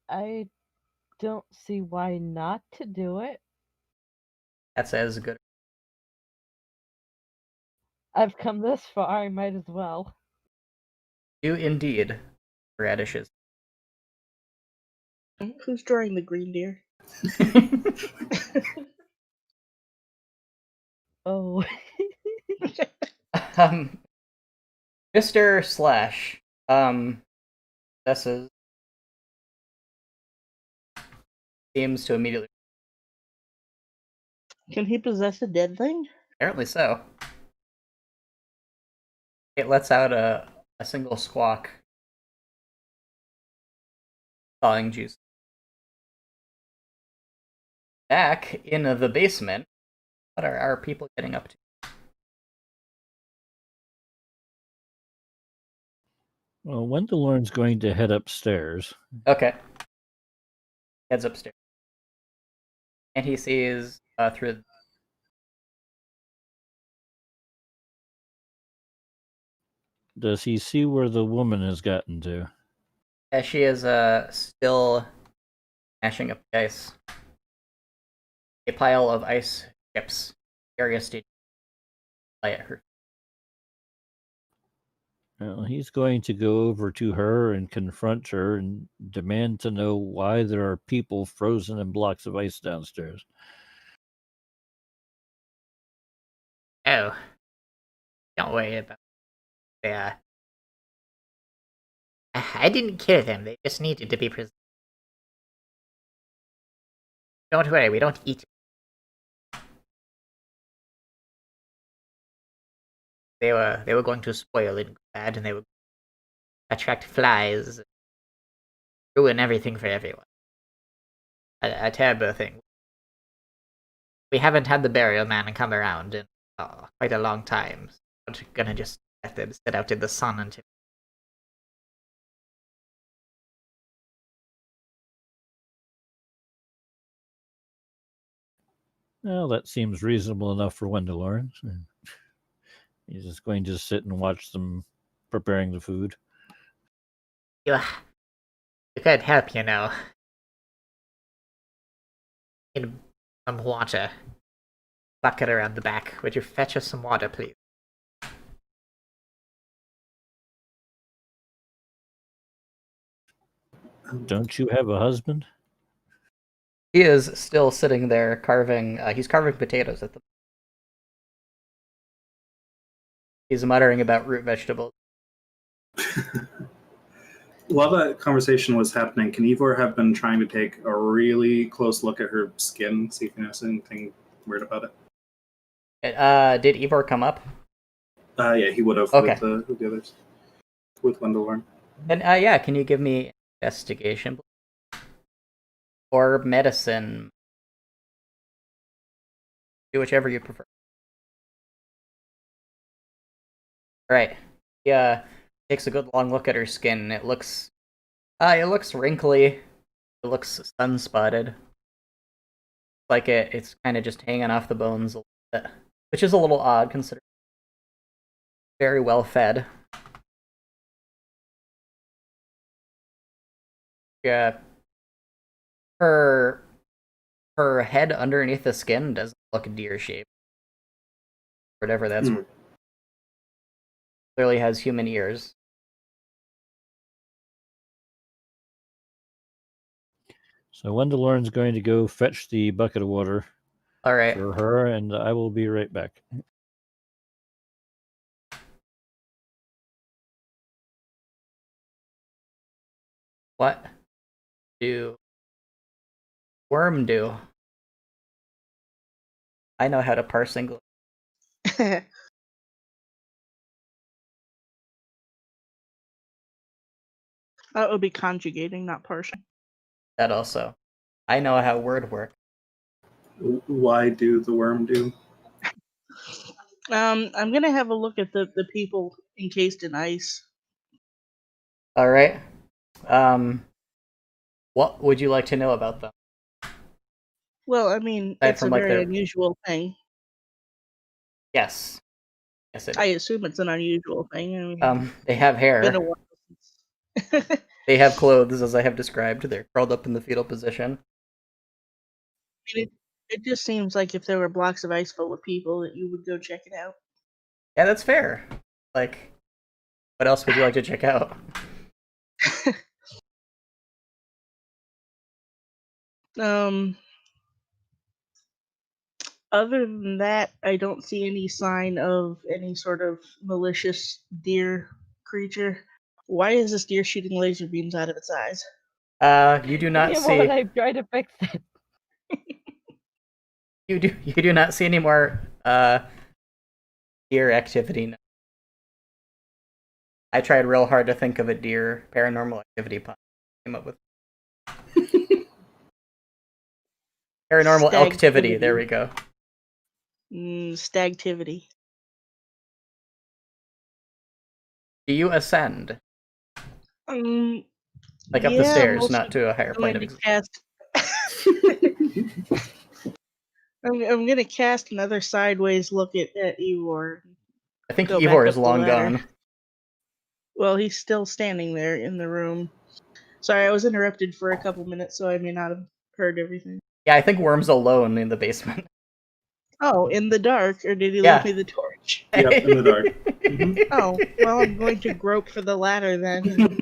[SPEAKER 5] I don't see why not to do it.
[SPEAKER 1] That's as good.
[SPEAKER 5] I've come this far, I might as well.
[SPEAKER 1] You indeed, radishes.
[SPEAKER 2] Who's drawing the green deer?
[SPEAKER 5] Oh.
[SPEAKER 1] um, Mr. Slash. This is seems to immediately.
[SPEAKER 2] Can he possess a dead thing?
[SPEAKER 1] Apparently so. It lets out a single squawk. Thawing juice. Back in the basement, what are our people getting up to?
[SPEAKER 4] Well, Wendelorn's going to head upstairs.
[SPEAKER 1] Okay. Heads upstairs. And he sees through.
[SPEAKER 4] Does he see where the woman has gotten to?
[SPEAKER 1] As she is still mashing up the ice. A pile of ice chips. Various stages lie at her.
[SPEAKER 4] Well, he's going to go over to her and confront her and demand to know why there are people frozen in blocks of ice downstairs.
[SPEAKER 1] Oh. Don't worry about it. I didn't kill them. They just needed to be preserved. Don't worry, we don't eat. They were going to spoil and go bad, and they would attract flies, ruin everything for everyone. A terrible thing. We haven't had the burial man come around in quite a long time. So we're not gonna just let them sit out in the sun until.
[SPEAKER 4] Well, that seems reasonable enough for Wendelorn. He's just going to sit and watch them preparing the food.
[SPEAKER 1] You can't help, you know. In some water. Bucket around the back. Would you fetch us some water, please?
[SPEAKER 4] Don't you have a husband?
[SPEAKER 1] He is still sitting there carving. He's carving potatoes at the. He's muttering about root vegetables.
[SPEAKER 3] While that conversation was happening, can Ivor have been trying to take a really close look at her skin, see if he knows anything weird about it?
[SPEAKER 1] Did Ivor come up?
[SPEAKER 3] Yeah, he would have
[SPEAKER 1] Okay.
[SPEAKER 3] with the others. With Wendell.
[SPEAKER 1] And yeah, can you give me investigation, please? Or medicine? Do whichever you prefer. Alright. Yeah, takes a good long look at her skin. It looks wrinkly. It looks sun-spotted. Like it's kind of just hanging off the bones a little bit, which is a little odd considering very well fed. Yeah, her head underneath the skin doesn't look deer shaped. Whatever that's worth. Clearly has human ears.
[SPEAKER 4] So Wendelorn's going to go fetch the bucket of water
[SPEAKER 1] All right.
[SPEAKER 4] for her, and I will be right back.
[SPEAKER 1] What do worm do? I know how to parse English.
[SPEAKER 2] That would be conjugating, not parsing.
[SPEAKER 1] That also. I know how word work.
[SPEAKER 3] Why do the worm do?
[SPEAKER 2] I'm gonna have a look at the people encased in ice.
[SPEAKER 1] All right. What would you like to know about them?
[SPEAKER 2] Well, I mean,
[SPEAKER 1] Aside
[SPEAKER 2] it's
[SPEAKER 1] from,
[SPEAKER 2] a
[SPEAKER 1] like,
[SPEAKER 2] very
[SPEAKER 1] their-
[SPEAKER 2] unusual thing.
[SPEAKER 1] Yes. Yes, it
[SPEAKER 2] I assume it's an unusual thing. I mean,
[SPEAKER 1] they have
[SPEAKER 2] it's been a
[SPEAKER 1] hair.
[SPEAKER 2] while since.
[SPEAKER 1] They have clothes, as I have described. They're curled up in the fetal position.
[SPEAKER 2] I mean, it just seems like if there were blocks of ice full of people, that you would go check it out.
[SPEAKER 1] Yeah, that's fair. Like, what else would you like to check out?
[SPEAKER 2] Other than that, I don't see any sign of any sort of malicious deer creature. Why is this deer shooting laser beams out of its eyes?
[SPEAKER 1] You do not
[SPEAKER 5] Yeah,
[SPEAKER 1] see.
[SPEAKER 5] well, I've tried to fix it.
[SPEAKER 1] You do not see any more deer activity. No. I tried real hard to think of a deer paranormal activity pun. Came up with paranormal activity. There we go.
[SPEAKER 2] Stagtivity.
[SPEAKER 1] Do you ascend? Like up the
[SPEAKER 2] Yeah,
[SPEAKER 1] stairs,
[SPEAKER 2] mostly
[SPEAKER 1] not to a higher plane of
[SPEAKER 2] going to
[SPEAKER 1] existence.
[SPEAKER 2] cast. I'm gonna cast another sideways look at Ivor.
[SPEAKER 1] I think
[SPEAKER 2] Go back
[SPEAKER 1] Ivor is
[SPEAKER 2] up the
[SPEAKER 1] long
[SPEAKER 2] ladder.
[SPEAKER 1] gone.
[SPEAKER 2] Well, he's still standing there in the room. Sorry, I was interrupted for a couple minutes, so I may not have heard everything.
[SPEAKER 1] Yeah, I think Worm's alone in the basement.
[SPEAKER 2] Oh, in the dark, or did he
[SPEAKER 1] Yeah.
[SPEAKER 2] leave me the torch?
[SPEAKER 3] Yep, in the dark. Mhm.
[SPEAKER 2] Oh, well, I'm going to grope for the ladder then.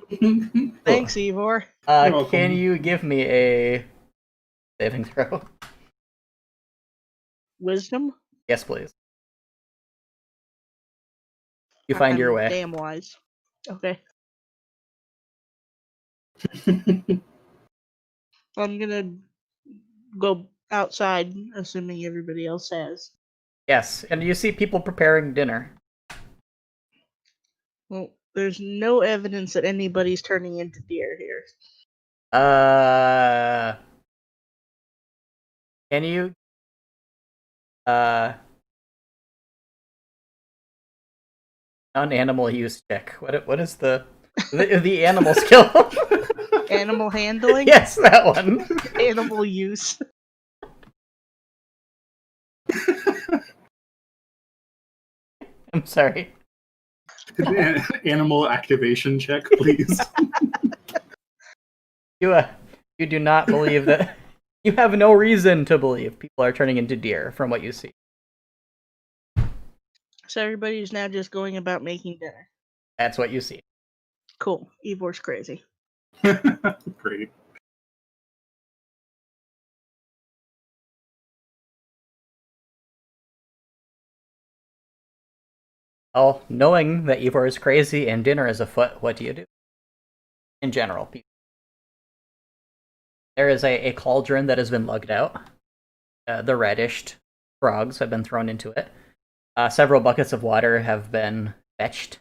[SPEAKER 2] Thanks, Ivor.
[SPEAKER 3] You're welcome.
[SPEAKER 1] Can you give me a saving throw?
[SPEAKER 2] Wisdom?
[SPEAKER 1] Yes, please. You find your
[SPEAKER 2] I'm
[SPEAKER 1] way.
[SPEAKER 2] damn wise. Okay. I'm gonna go outside, assuming everybody else has.
[SPEAKER 1] Yes, and you see people preparing dinner.
[SPEAKER 2] Well, there's no evidence that anybody's turning into deer here.
[SPEAKER 1] Can you non-animal use check? What is the animal skill?
[SPEAKER 2] Animal handling?
[SPEAKER 1] Yes, that one.
[SPEAKER 2] Animal use.
[SPEAKER 1] I'm sorry.
[SPEAKER 3] Animal activation check, please.
[SPEAKER 1] You do not believe that You have no reason to believe people are turning into deer from what you see.
[SPEAKER 2] So everybody's now just going about making dinner.
[SPEAKER 1] That's what you see.
[SPEAKER 2] Cool. Evor's crazy.
[SPEAKER 3] Great.
[SPEAKER 1] Well, knowing that Ivor is crazy and dinner is afoot, what do you do? In general, people. There is a cauldron that has been lugged out. The reddish frogs have been thrown into it. Several buckets of water have been fetched.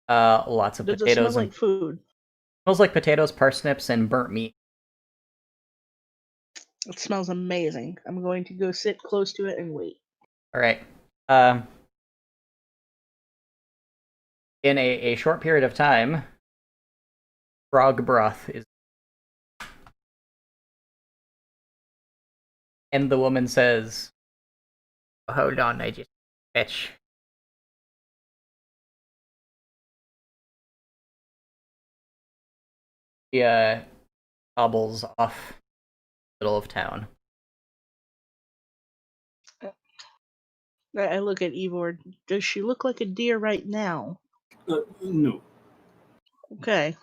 [SPEAKER 1] Lots of
[SPEAKER 2] Does it smell
[SPEAKER 1] potatoes and
[SPEAKER 2] like food?
[SPEAKER 1] smells like potatoes, parsnips, and burnt meat.
[SPEAKER 2] It smells amazing. I'm going to go sit close to it and wait.
[SPEAKER 1] All right. In a short period of time, frog broth is. And the woman says, hold on, I just fetch. She hobbles off middle of town.
[SPEAKER 2] I look at Ivor. Does she look like a deer right now?
[SPEAKER 3] No.
[SPEAKER 2] Okay.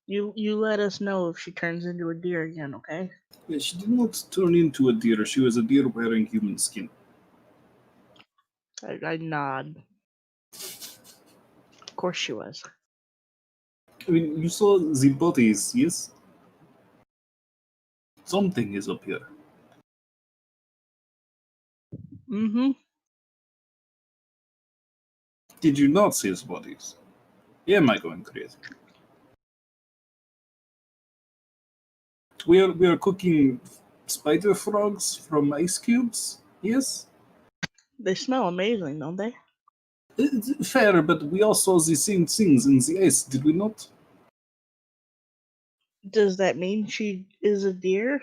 [SPEAKER 2] You let us know if she turns into a deer again, okay?
[SPEAKER 3] She did not turn into a deer. She was a deer wearing human skin.
[SPEAKER 2] I nod. Of course she was.
[SPEAKER 3] I mean, you saw the bodies, yes? Something is up here.
[SPEAKER 2] Mm-hmm.
[SPEAKER 3] Did you not see the bodies? Am I going crazy? We are cooking spider frogs from ice cubes, yes?
[SPEAKER 2] They smell amazing, don't they?
[SPEAKER 3] It's fair, but we all saw the same things in the ice, did we not?
[SPEAKER 2] Does that mean she is a deer?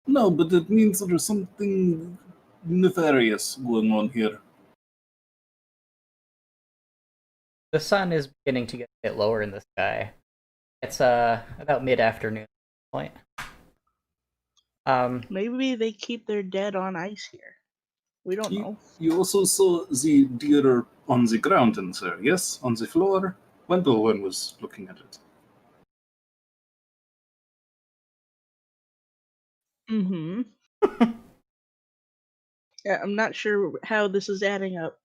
[SPEAKER 3] No, but it means there's something nefarious going on here.
[SPEAKER 1] The sun is beginning to get a bit lower in the sky. It's about mid-afternoon point.
[SPEAKER 2] Maybe they keep their dead on ice here. We don't know.
[SPEAKER 3] You also saw the deer on the ground in there, yes? On the floor? Wendell was looking at it.
[SPEAKER 2] Mm-hmm. Yeah, I'm not sure how this is adding up.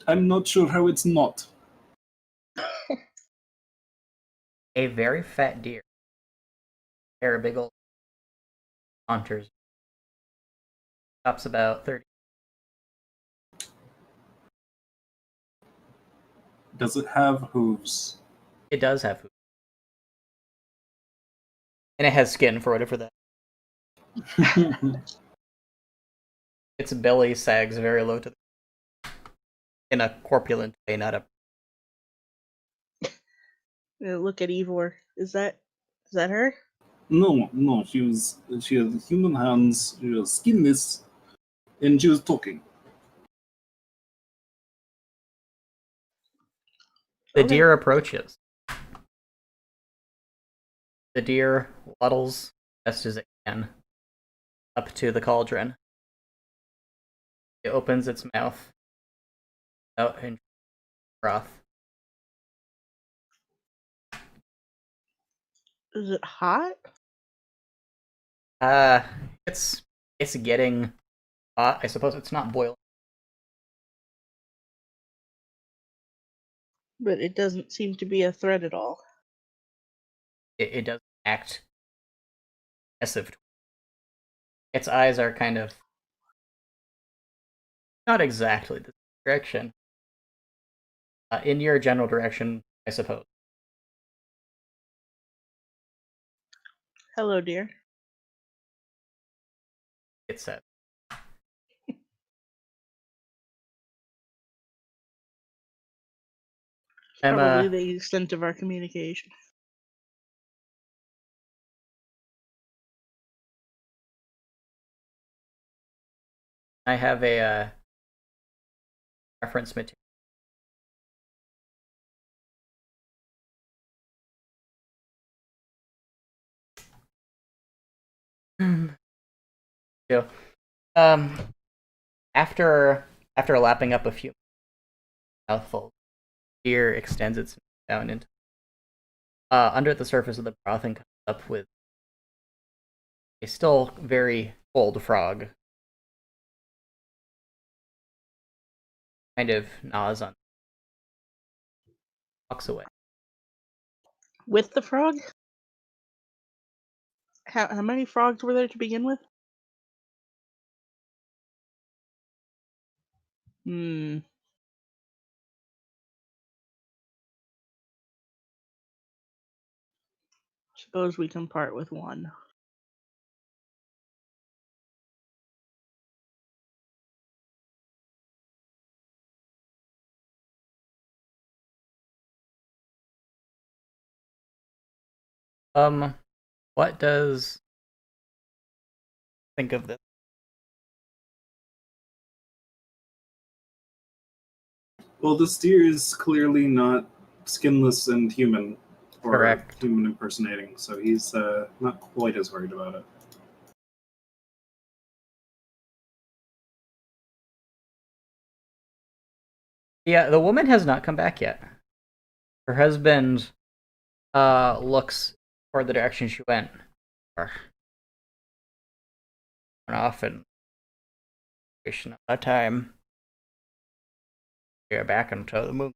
[SPEAKER 3] I'm not sure how it's not.
[SPEAKER 1] A very fat deer. Pair of big old hunters. Tops about 30.
[SPEAKER 3] Does it have hooves?
[SPEAKER 1] It does have hooves. And it has skin for whatever that. Its belly sags very low to the in a corpulent way, not a.
[SPEAKER 2] Look at Ivor. Is that her?
[SPEAKER 3] No, she had human hands, she was skinless, and she was talking.
[SPEAKER 1] The
[SPEAKER 2] Okay.
[SPEAKER 1] deer approaches. The deer waddles best as it can up to the cauldron. It opens its mouth out and broth.
[SPEAKER 2] Is it hot?
[SPEAKER 1] Uh, it's getting hot. I suppose it's not boiling.
[SPEAKER 2] But it doesn't seem to be a threat at all.
[SPEAKER 1] It doesn't act aggressive. Its eyes are kind of not exactly the direction. In your general direction, I suppose.
[SPEAKER 2] Hello, dear.
[SPEAKER 1] It said.
[SPEAKER 2] Probably the extent of our communication.
[SPEAKER 1] I have a reference material. Yeah. Um, after lapping up a few mouthfuls, Deer extends its down into under the surface of the broth and comes up with a still very cold frog. Kind of gnaws on, walks away.
[SPEAKER 2] With the frog? How many frogs were there to begin with? Hmm. Suppose we can part with one.
[SPEAKER 1] What does think of this?
[SPEAKER 3] Well, this deer is clearly not skinless and human, or
[SPEAKER 1] Correct.
[SPEAKER 3] human impersonating, so he's not quite as worried about it.
[SPEAKER 1] Yeah, the woman has not come back yet. Her husband looks toward the direction she went off and wasting a time. You're back into the moon.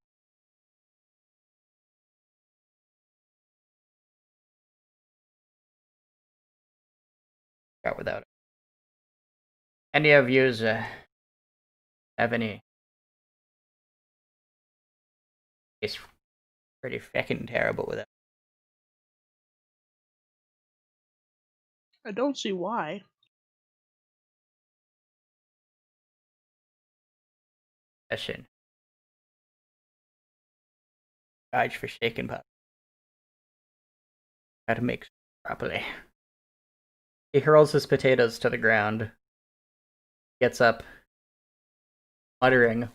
[SPEAKER 1] Out without it. Any of yous have any? It's pretty fucking terrible with it.
[SPEAKER 2] I don't see why.
[SPEAKER 1] Session. Charge for shaking pop. Gotta mix properly. He hurls his potatoes to the ground. Gets up, muttering.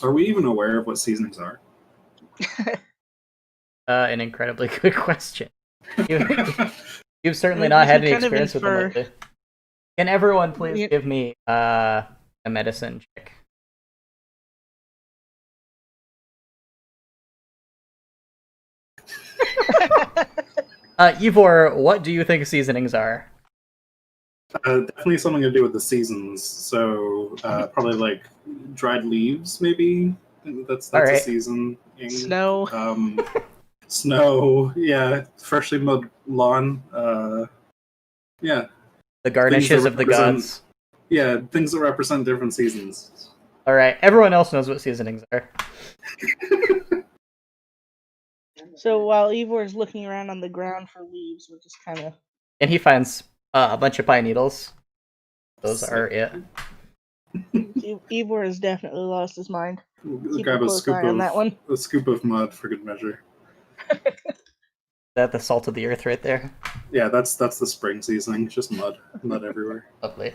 [SPEAKER 3] Are we even aware of what seasonings are?
[SPEAKER 1] An incredibly good question. You've certainly
[SPEAKER 2] We
[SPEAKER 1] not had
[SPEAKER 2] can
[SPEAKER 1] any
[SPEAKER 2] kind of
[SPEAKER 1] experience with them
[SPEAKER 2] infer-
[SPEAKER 1] lately. Can everyone please
[SPEAKER 2] Yeah.
[SPEAKER 1] give me a medicine check? Ivor, what do you think seasonings are?
[SPEAKER 3] Definitely something to do with the seasons. So probably like dried leaves, maybe. That's
[SPEAKER 1] All
[SPEAKER 3] a
[SPEAKER 1] right.
[SPEAKER 3] seasoning.
[SPEAKER 2] Snow.
[SPEAKER 3] Snow. Yeah, freshly mowed lawn. Yeah,
[SPEAKER 1] The garnishes of the
[SPEAKER 3] represent-
[SPEAKER 1] gods.
[SPEAKER 3] yeah, things that represent different seasons.
[SPEAKER 1] All right, everyone else knows what seasonings are.
[SPEAKER 2] So while Ivor is looking around on the ground for leaves, we're just kind of.
[SPEAKER 1] And he finds a bunch of pine needles. Those
[SPEAKER 3] Sick.
[SPEAKER 1] are it.
[SPEAKER 2] Ivor has definitely lost his mind. Keep
[SPEAKER 3] Grab
[SPEAKER 2] a
[SPEAKER 3] a
[SPEAKER 2] close
[SPEAKER 3] scoop
[SPEAKER 2] eye on that one.
[SPEAKER 3] a scoop of mud for good measure.
[SPEAKER 1] That the salt of the earth right there.
[SPEAKER 3] Yeah, that's the spring seasoning. Just mud everywhere.
[SPEAKER 1] Lovely.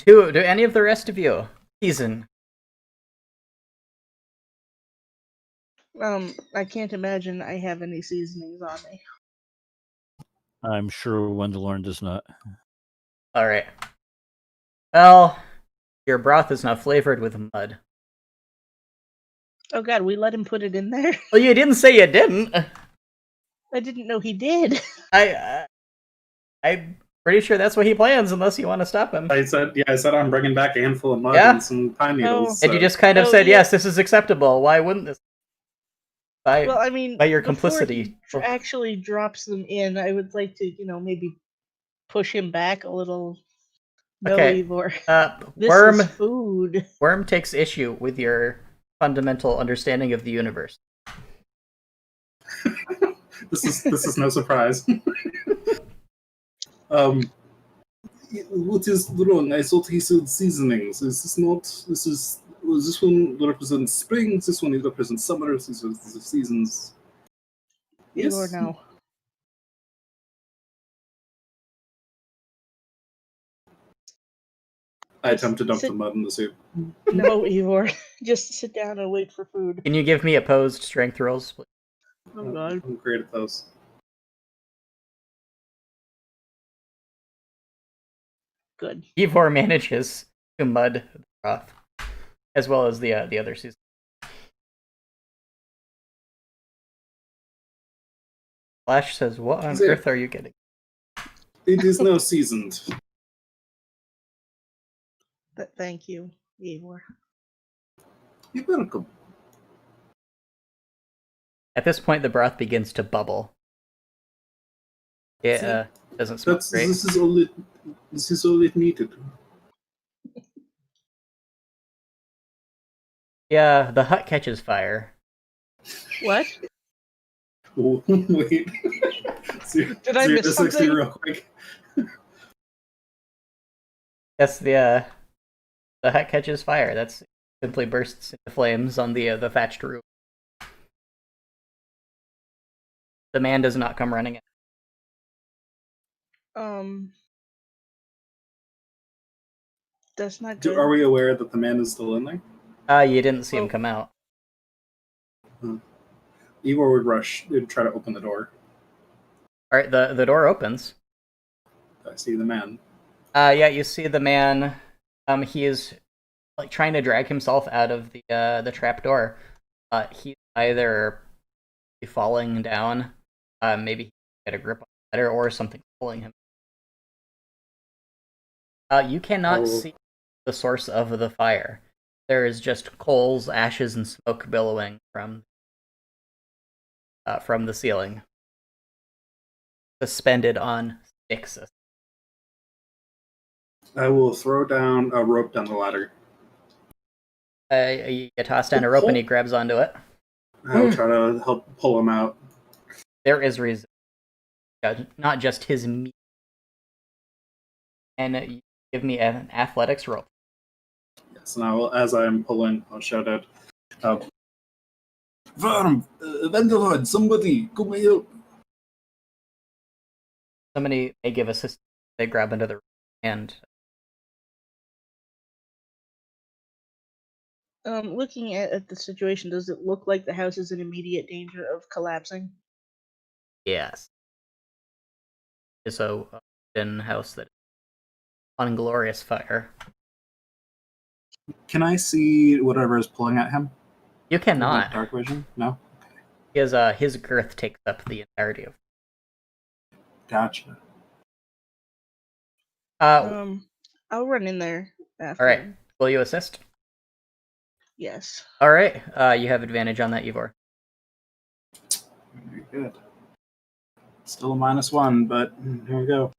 [SPEAKER 1] Do any of the rest of you season?
[SPEAKER 2] I can't imagine I have any seasonings on me.
[SPEAKER 4] I'm sure Wendelorn does not.
[SPEAKER 1] All right. Well, your broth is now flavored with mud.
[SPEAKER 2] Oh god, we let him put it in there?
[SPEAKER 1] Well, you didn't say you didn't.
[SPEAKER 2] I didn't know he did.
[SPEAKER 1] I'm pretty sure that's what he plans, unless you want to stop him.
[SPEAKER 3] I said I'm bringing back a handful of mud
[SPEAKER 1] Yeah?
[SPEAKER 3] and some pine needles.
[SPEAKER 1] And you just kind of
[SPEAKER 2] Oh,
[SPEAKER 1] said,
[SPEAKER 2] yeah.
[SPEAKER 1] yes, this is acceptable. Why wouldn't this?
[SPEAKER 2] Well, I mean,
[SPEAKER 1] by your
[SPEAKER 2] before
[SPEAKER 1] complicity.
[SPEAKER 2] he actually drops them in, I would like to, maybe push him back a little. No,
[SPEAKER 1] Okay.
[SPEAKER 2] Ivor. This
[SPEAKER 1] Worm
[SPEAKER 2] is food.
[SPEAKER 1] Worm takes issue with your fundamental understanding of the universe.
[SPEAKER 3] This is no surprise. What is wrong? I thought he said seasonings. Is this not? This one represents spring. This one represents summer. These are the seasons.
[SPEAKER 2] Ivor, no.
[SPEAKER 3] I attempt to dump the mud in the soup.
[SPEAKER 2] No, Ivor. Just sit down and wait for food.
[SPEAKER 1] Can you give me opposed strength rolls, please?
[SPEAKER 2] Oh god.
[SPEAKER 3] I'm great at those.
[SPEAKER 2] Good.
[SPEAKER 1] Ivor manages to mud the broth, as well as the other season. Flash says, "What on earth are you getting?"
[SPEAKER 3] It is now seasoned.
[SPEAKER 2] Thank you, Ivor.
[SPEAKER 3] You're welcome.
[SPEAKER 1] At this point, the broth begins to bubble. It doesn't smell great.
[SPEAKER 3] This is all it needed.
[SPEAKER 1] Yeah, the hut catches fire.
[SPEAKER 2] What?
[SPEAKER 3] Oh, wait.
[SPEAKER 2] Did I miss
[SPEAKER 3] 60
[SPEAKER 2] something?
[SPEAKER 3] real quick.
[SPEAKER 1] Yes, the hut catches fire. That's simply bursts into flames on the thatched roof. The man does not come running in.
[SPEAKER 2] That's not good.
[SPEAKER 3] Are we aware that the man is still in there?
[SPEAKER 1] You didn't see him come out.
[SPEAKER 3] Ivor would rush and try to open the door.
[SPEAKER 1] All right, the door opens.
[SPEAKER 3] I see the man.
[SPEAKER 1] Yeah, you see the man. He is like trying to drag himself out of the trap door. He's either falling down, maybe he get a grip on the ladder, or something pulling him. You cannot see the source of the fire. There is just coals, ashes, and smoke billowing from the ceiling, suspended on sticks.
[SPEAKER 3] I will throw down a rope down the ladder.
[SPEAKER 1] You toss down a rope and he grabs onto it.
[SPEAKER 3] I will try to help pull him out.
[SPEAKER 1] There is reason, not just his meat. And you give me an athletics roll.
[SPEAKER 3] Yes, and I will, as I'm pulling, I'll shout out, Varm, Vanderhood, somebody, come here.
[SPEAKER 1] Somebody may give assistance. They grab into the hand.
[SPEAKER 2] Looking at the situation, does it look like the house is in immediate danger of collapsing?
[SPEAKER 1] Yes. It's a wooden house that is on glorious fire.
[SPEAKER 3] Can I see whatever is pulling at him?
[SPEAKER 1] You cannot.
[SPEAKER 3] Dark vision? No?
[SPEAKER 1] His girth takes up the entirety of.
[SPEAKER 3] Gotcha.
[SPEAKER 2] I'll run in there after.
[SPEAKER 1] All right. Will you assist?
[SPEAKER 2] Yes.
[SPEAKER 1] All right. You have advantage on that, Ivor.
[SPEAKER 3] Very good. Still a -1, but here we go.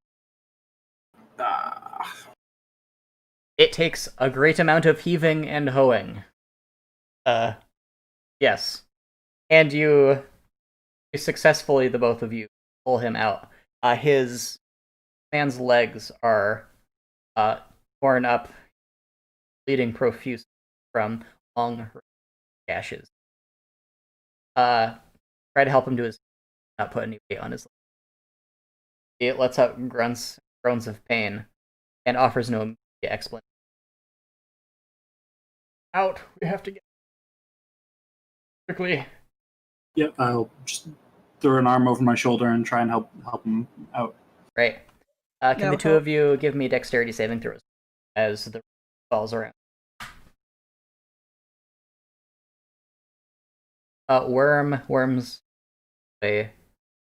[SPEAKER 1] It takes a great amount of heaving and hoeing. Yes. And you successfully, the both of you, pull him out. His man's legs are torn up, bleeding profuse from long gashes. Try to help him to his not put any weight on his leg. It lets out grunts, groans of pain, and offers no immediate explanation. Out! We have to get quickly.
[SPEAKER 3] Yep, I'll just throw an arm over my shoulder and try and help him out.
[SPEAKER 1] Right. Can the two of you give me dexterity saving throws as the falls around? Worms way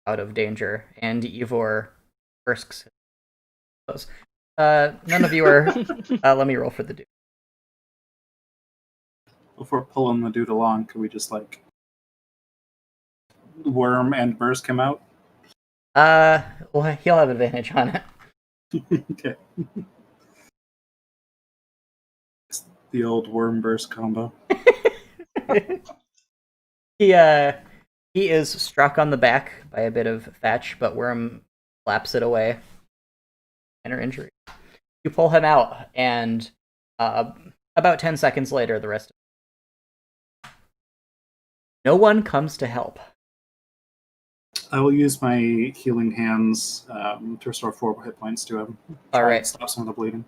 [SPEAKER 1] out of danger, and Ivor frisks those. None of you are. Let me roll for the dude.
[SPEAKER 3] Before pulling the dude along, could we just worm and burst come out?
[SPEAKER 1] Well, he'll have advantage on it.
[SPEAKER 3] Okay. It's the old worm burst combo.
[SPEAKER 1] He is struck on the back by a bit of thatch, but Worm slaps it away. Minor injury. You pull him out, and about 10 seconds later, the rest of no one comes to help.
[SPEAKER 3] I will use my healing hands to restore 4 hit points to him.
[SPEAKER 1] All right.
[SPEAKER 3] Stop some of the bleeding.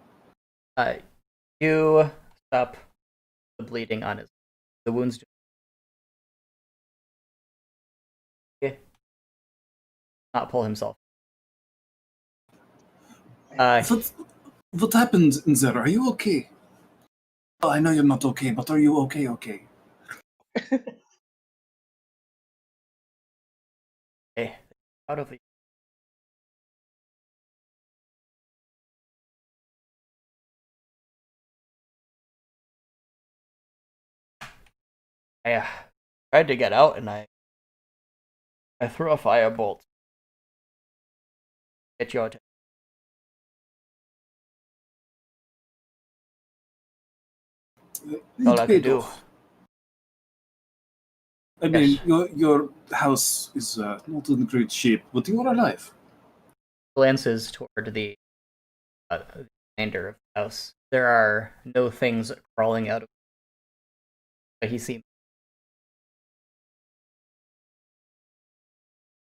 [SPEAKER 1] You stop the bleeding on the wounds. not pull himself.
[SPEAKER 3] What happened in there? Are you okay? Oh, I know you're not okay, but are you okay? Okay.
[SPEAKER 1] Hey, out of the. I tried to get out, and I threw a firebolt. Get your attention. All I could do.
[SPEAKER 3] I mean, your house is not in great shape, but you are alive.
[SPEAKER 1] Glances toward the remainder of the house. There are no things crawling out of it, but he seems.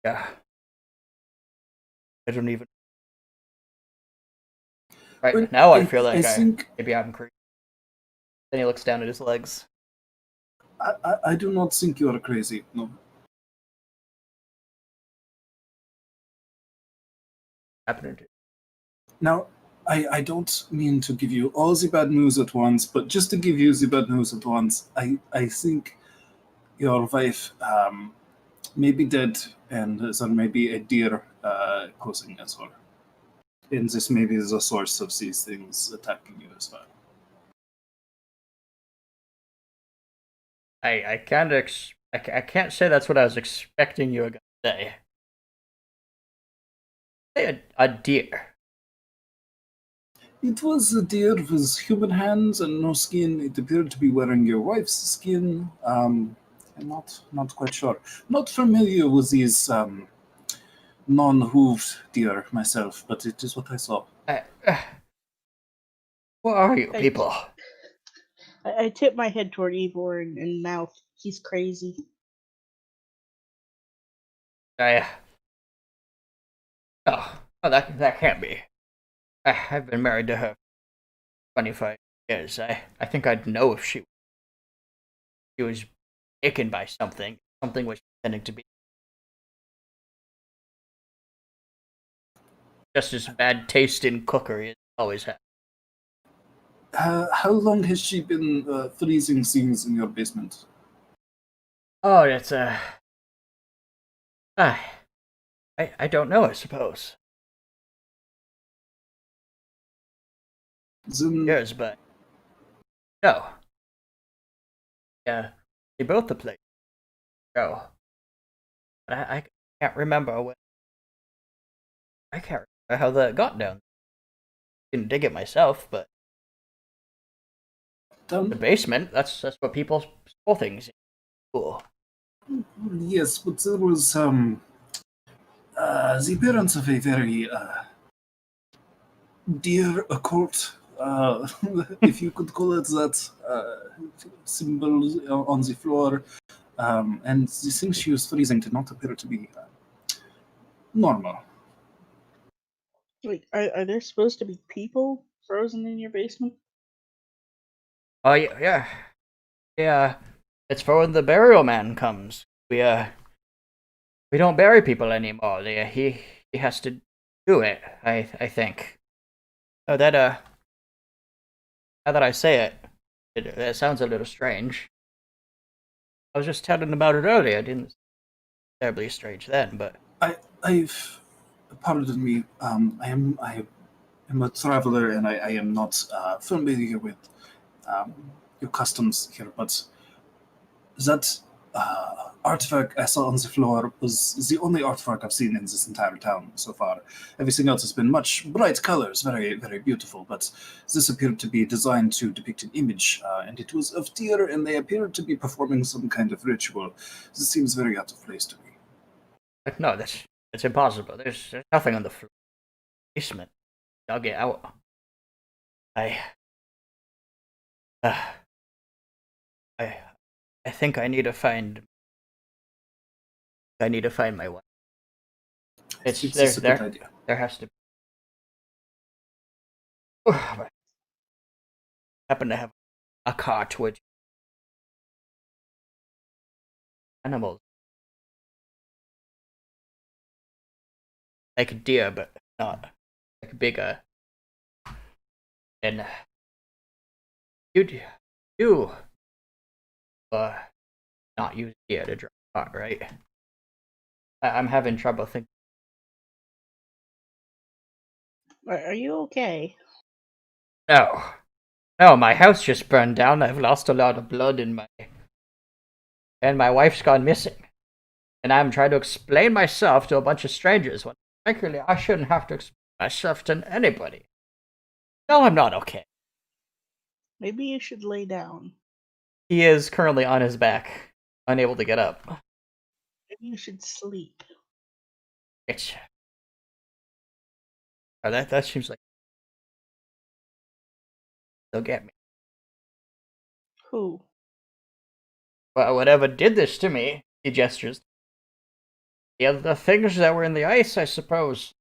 [SPEAKER 1] Yeah. I don't even. Right
[SPEAKER 3] Well,
[SPEAKER 1] now, I feel like
[SPEAKER 3] I think
[SPEAKER 1] maybe I'm crazy. Then he looks down at his legs.
[SPEAKER 3] I do not think you are crazy. No.
[SPEAKER 1] Happening to.
[SPEAKER 3] Now, I don't mean to give you all the bad news at once, but just to give you the bad news at once, I think your wife may be dead, and there may be a deer causing as well. And this may be the source of these things attacking you as well.
[SPEAKER 1] I can't I can't say that's what I was expecting you were gonna say. Say a deer.
[SPEAKER 3] It was a deer with human hands and no skin. It appeared to be wearing your wife's skin. I'm not quite sure. Not familiar with these non-hooved deer myself, but it is what I saw.
[SPEAKER 1] Who are you
[SPEAKER 2] I-
[SPEAKER 1] people?
[SPEAKER 2] I tip my head toward Ivor and mouth. He's crazy.
[SPEAKER 1] I oh that can't be. I've been married to her 25 years. I think I'd know if she was taken by something. Something was pretending to be just as bad taste in cookery as always had.
[SPEAKER 3] How long has she been freezing things in your basement?
[SPEAKER 1] Oh, that's I don't know. I suppose
[SPEAKER 3] Then
[SPEAKER 1] years, but no. Yeah, they both the place. No, but I can't remember when. I can't remember how that got down. Didn't dig it myself, but the
[SPEAKER 3] down.
[SPEAKER 1] basement. That's what people store things in. Cool.
[SPEAKER 3] Yes, but there was the appearance of a very deer occult, if you could call it that, symbol on the floor, and the things she was freezing did not appear to be normal.
[SPEAKER 2] Wait, are there supposed to be people frozen in your basement?
[SPEAKER 1] Oh yeah. It's for when the burial man comes. We don't bury people anymore. He has to do it. I think. Oh, that now that I say it sounds a little strange. I was just telling about it earlier. It didn't terribly strange then, but
[SPEAKER 3] I've pardon me. I am a traveler, and I am not familiar with um, your customs here. But that artifact I saw on the floor was the only artifact I've seen in this entire town so far. Everything else has been much bright colors, very, very beautiful, but this appeared to be designed to depict an image, and it was of deer, and they appeared to be performing some kind of ritual. This seems very out of place to me.
[SPEAKER 1] no, that's impossible. There's nothing on the basement. I'll get out. I uh, I I think I need to find. I need to find my wife. It's
[SPEAKER 3] a good
[SPEAKER 1] there.
[SPEAKER 3] idea.
[SPEAKER 1] There has to be. I happen to have a cart with animals. like a deer, but not like bigger. And you not use deer to draw a card, right? I'm having trouble thinking.
[SPEAKER 2] Are you okay?
[SPEAKER 1] No, no, my house just burned down. I've lost a lot of blood in and my wife's gone missing. And I'm trying to explain myself to a bunch of strangers when, frankly, I shouldn't have to explain myself to anybody. No, I'm not okay.
[SPEAKER 2] Maybe you should lay down.
[SPEAKER 1] He is currently on his back, unable to get up.
[SPEAKER 2] Maybe you should sleep.
[SPEAKER 1] It's that seems like they'll get me.
[SPEAKER 2] Who?
[SPEAKER 1] Well, whatever did this to me, he gestures. The things that were in the ice, I suppose.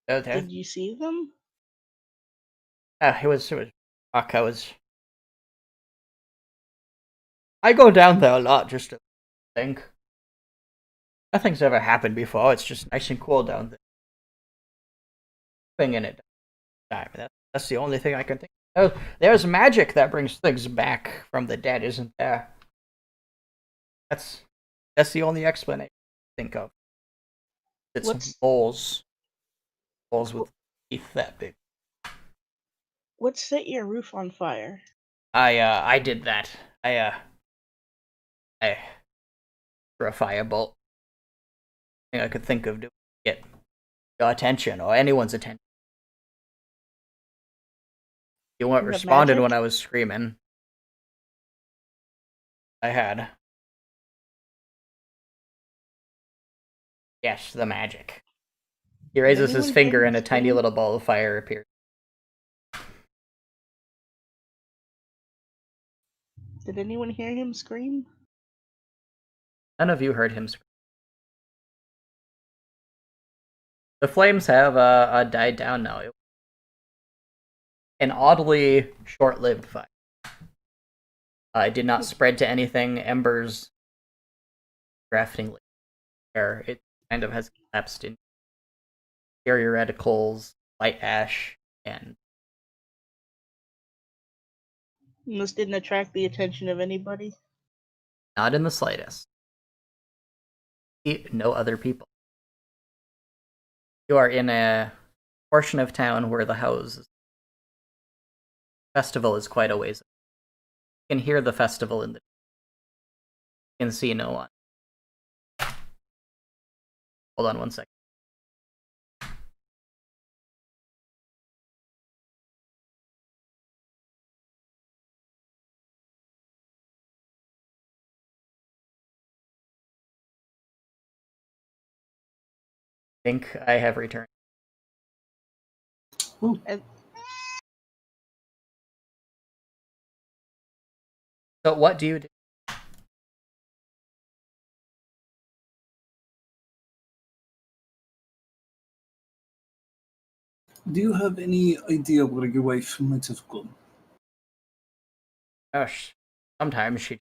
[SPEAKER 2] Did you see them?
[SPEAKER 1] It was fuck, I go down there a lot just to think. Nothing's ever happened before. It's just nice and cool down there. Thing in it. That's the only thing I can think of. There's magic that brings things back from the dead, isn't there? That's the only explanation I think of. It's moles with teeth that big.
[SPEAKER 2] What set your roof on fire?
[SPEAKER 1] I did that. I for a firebolt. Thing I could think of to get your attention or anyone's attention. You weren't
[SPEAKER 2] You have
[SPEAKER 1] responded
[SPEAKER 2] magic?
[SPEAKER 1] when I was screaming. I had. Yes, the magic. He raises his
[SPEAKER 2] anyone
[SPEAKER 1] finger
[SPEAKER 2] hear
[SPEAKER 1] and
[SPEAKER 2] him
[SPEAKER 1] a tiny
[SPEAKER 2] scream?
[SPEAKER 1] little ball of fire appears.
[SPEAKER 2] Did anyone hear him scream?
[SPEAKER 1] None of you heard him scream. The flames have died down now. An oddly short-lived fire. It did not spread to anything. Embers drafting air. It kind of has collapsed in exterior reticles, light ash, and
[SPEAKER 2] This didn't attract the attention of anybody.
[SPEAKER 1] not in the slightest. No other people. You are in a portion of town where the festival is quite a ways. You can hear the festival in the. You can see no one. Hold on 1 second. I think I have returned.
[SPEAKER 2] And
[SPEAKER 1] So what do you do?
[SPEAKER 3] Do you have any idea where your wife might have gone?
[SPEAKER 1] Gosh, sometimes she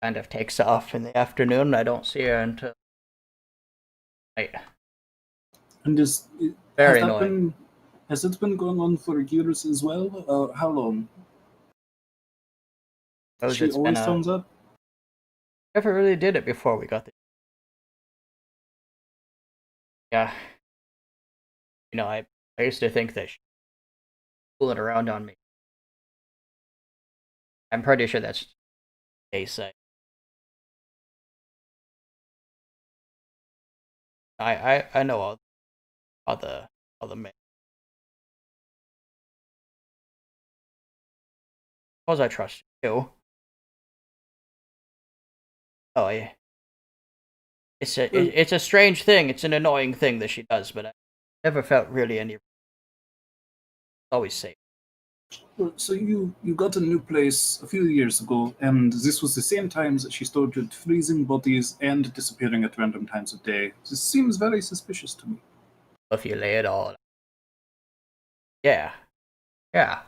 [SPEAKER 1] kind of takes off in the afternoon. I don't see her until night.
[SPEAKER 3] And
[SPEAKER 1] Very annoying.
[SPEAKER 3] Has it been going on for years as well? How long? She always turns up?
[SPEAKER 1] Never really did it before we got the. Yeah. You know, I used to think that she was fooling around on me. I'm pretty sure that's what they say. I know all the men. Suppose I trust you too. Oh yeah. It's a strange thing. It's an annoying thing that she does, but I never felt really any. Always safe.
[SPEAKER 3] So you got a new place a few years ago, and this was the same time that she started freezing bodies and disappearing at random times of day. This seems very suspicious to me.
[SPEAKER 1] If you lay it all out. Yeah. Yeah.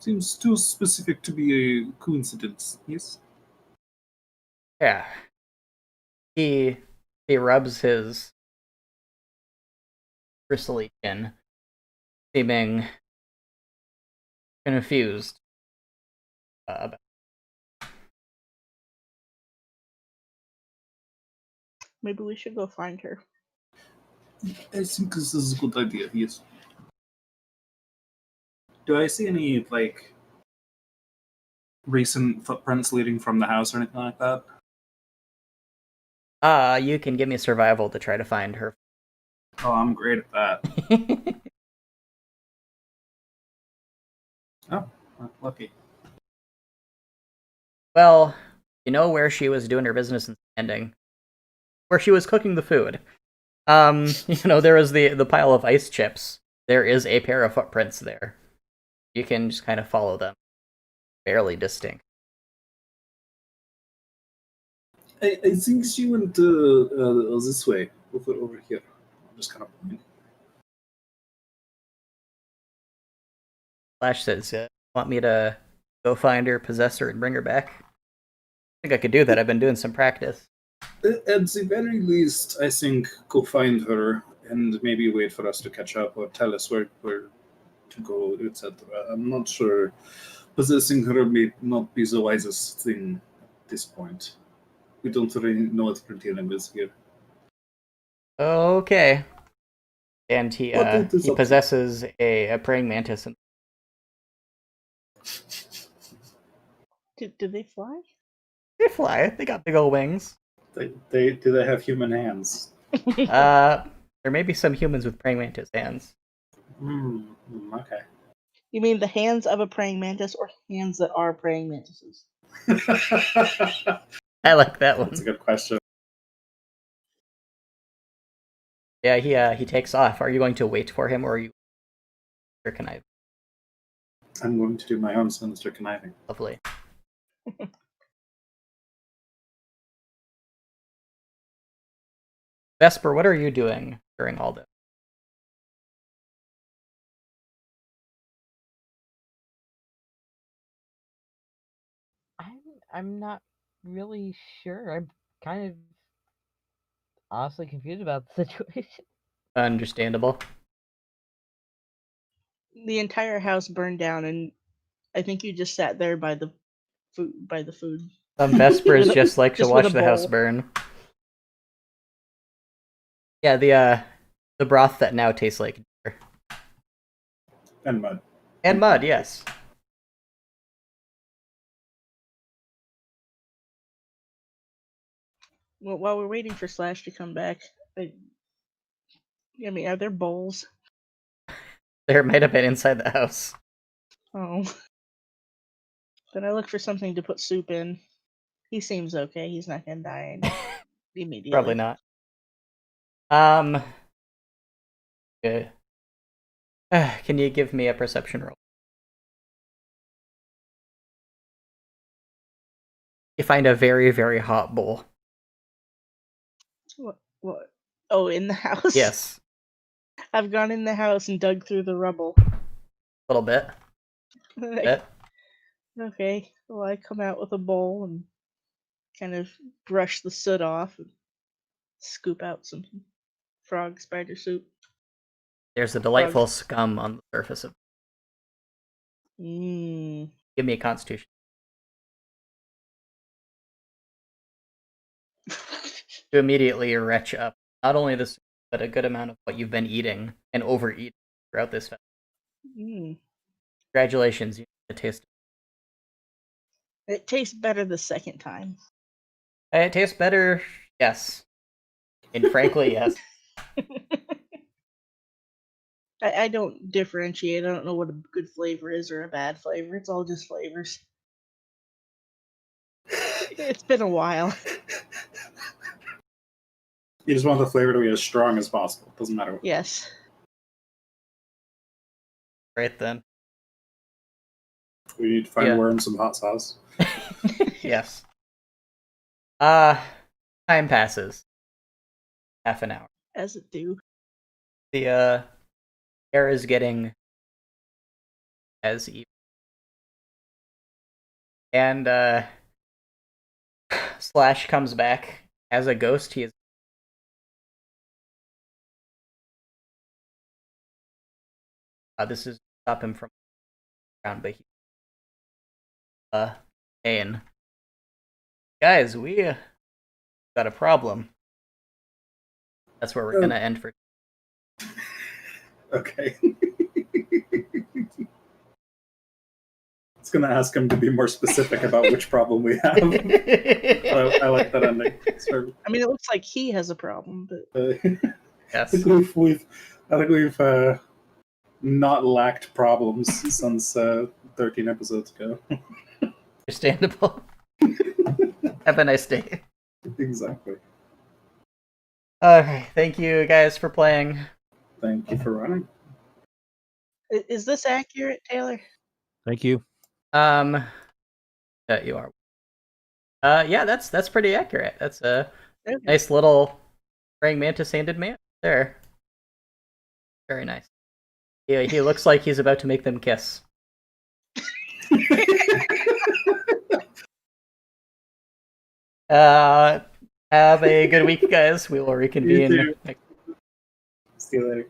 [SPEAKER 3] Seems too specific to be a coincidence, yes?
[SPEAKER 1] Yeah. He He rubs his bristly chin, seeming confused about.
[SPEAKER 2] Maybe we should go find her.
[SPEAKER 3] I think this is a good idea, yes. Do I see any, like, recent footprints leading from the house or anything like that?
[SPEAKER 1] You can give me survival to try to find her.
[SPEAKER 3] Oh, I'm great at that. Oh, lucky.
[SPEAKER 1] Well, you know where she was doing her business and standing. Where she was cooking the food. There was the pile of ice chips. There is a pair of footprints there. You can just kind of follow them. Barely distinct.
[SPEAKER 3] I think she went this way, over here. I'm just kind of pointing.
[SPEAKER 1] Flash says, want me to go find her, possess her, and bring her back? I think I could do that. I've been doing some practice.
[SPEAKER 3] At the very least, I think go find her and maybe wait for us to catch up or tell us where to go, etc. I'm not sure. Possessing her may not be the wisest thing at this point. We don't really know what we're dealing with here.
[SPEAKER 1] Okay. And he
[SPEAKER 3] But it is
[SPEAKER 1] he
[SPEAKER 3] up to-
[SPEAKER 1] possesses a praying mantis. And
[SPEAKER 2] Do they fly?
[SPEAKER 1] they fly. They got big old wings.
[SPEAKER 3] do they have human hands?
[SPEAKER 1] There may be some humans with praying mantis hands.
[SPEAKER 3] Okay.
[SPEAKER 2] You mean the hands of a praying mantis or hands that are praying mantises?
[SPEAKER 1] I like that one.
[SPEAKER 3] That's a good question.
[SPEAKER 1] Yeah, he takes off. Are you going to wait for him, or are you? Or can I?
[SPEAKER 3] I'm going to do my own sinister conniving.
[SPEAKER 1] Lovely. Vesper, what are you doing during all this?
[SPEAKER 5] I'm not really sure. I'm kind of honestly confused about the situation.
[SPEAKER 1] Understandable.
[SPEAKER 2] The entire house burned down, and I think you just sat there by the food.
[SPEAKER 1] Some Vespers
[SPEAKER 2] With a-
[SPEAKER 1] just like to
[SPEAKER 2] just with
[SPEAKER 1] watch
[SPEAKER 2] a
[SPEAKER 1] the house
[SPEAKER 2] bowl.
[SPEAKER 1] burn. Yeah, the broth that now tastes like deer.
[SPEAKER 3] And mud.
[SPEAKER 1] And mud, yes.
[SPEAKER 2] Well, while we're waiting for Slash to come back, I mean, are there bowls?
[SPEAKER 1] There might have been inside the house.
[SPEAKER 2] Oh. Then I look for something to put soup in. He seems okay. He's not gonna die immediately.
[SPEAKER 1] Probably not. Good. Can you give me a perception roll? You find a very, very hot bowl.
[SPEAKER 2] What? Oh, in the house?
[SPEAKER 1] Yes.
[SPEAKER 2] I've gone in the house and dug through the rubble.
[SPEAKER 1] A little bit. Bit.
[SPEAKER 2] Okay. Well, I come out with a bowl and kind of brush the soot off and scoop out some frog spider soup.
[SPEAKER 1] There's a delightful scum on the surface of.
[SPEAKER 2] Mmm.
[SPEAKER 1] Give me a constitution. To immediately retch up not only the soup, but a good amount of what you've been eating and overeating throughout this festival.
[SPEAKER 2] Mmm.
[SPEAKER 1] Congratulations, you get to taste
[SPEAKER 2] It tastes better the second time.
[SPEAKER 1] it. It tastes better, yes. And frankly, yes.
[SPEAKER 2] I don't differentiate. I don't know what a good flavor is or a bad flavor. It's all just flavors. It's been a while.
[SPEAKER 3] You just want the flavor to be as strong as possible. Doesn't matter what.
[SPEAKER 2] Yes.
[SPEAKER 1] Right then.
[SPEAKER 3] We need to find
[SPEAKER 1] Yeah.
[SPEAKER 3] worms some hot sauce.
[SPEAKER 1] Yes. Time passes. Half an hour.
[SPEAKER 2] As it do.
[SPEAKER 1] The air is getting as even. And Slash comes back as a ghost. He is This is to stop him from around, but he pain. Guys, we got a problem. That's where we're gonna end for.
[SPEAKER 3] Okay. It's gonna ask him to be more specific about which problem we have. I like that ending.
[SPEAKER 2] I mean, it looks like he has a problem, but
[SPEAKER 1] Yes.
[SPEAKER 3] I think we've not lacked problems since 13 episodes ago.
[SPEAKER 1] Understandable. Have a nice day.
[SPEAKER 3] Exactly.
[SPEAKER 1] Okay, thank you guys for playing.
[SPEAKER 3] Thank you for running.
[SPEAKER 2] is this accurate, Taylor?
[SPEAKER 4] Thank you.
[SPEAKER 1] Yeah, you are. Yeah, that's pretty accurate. That's a
[SPEAKER 2] Okay.
[SPEAKER 1] nice little praying mantis-handed man there. Very nice. Yeah, he looks like he's about to make them kiss. Have a good week, guys. We will reconvene.
[SPEAKER 3] See you later.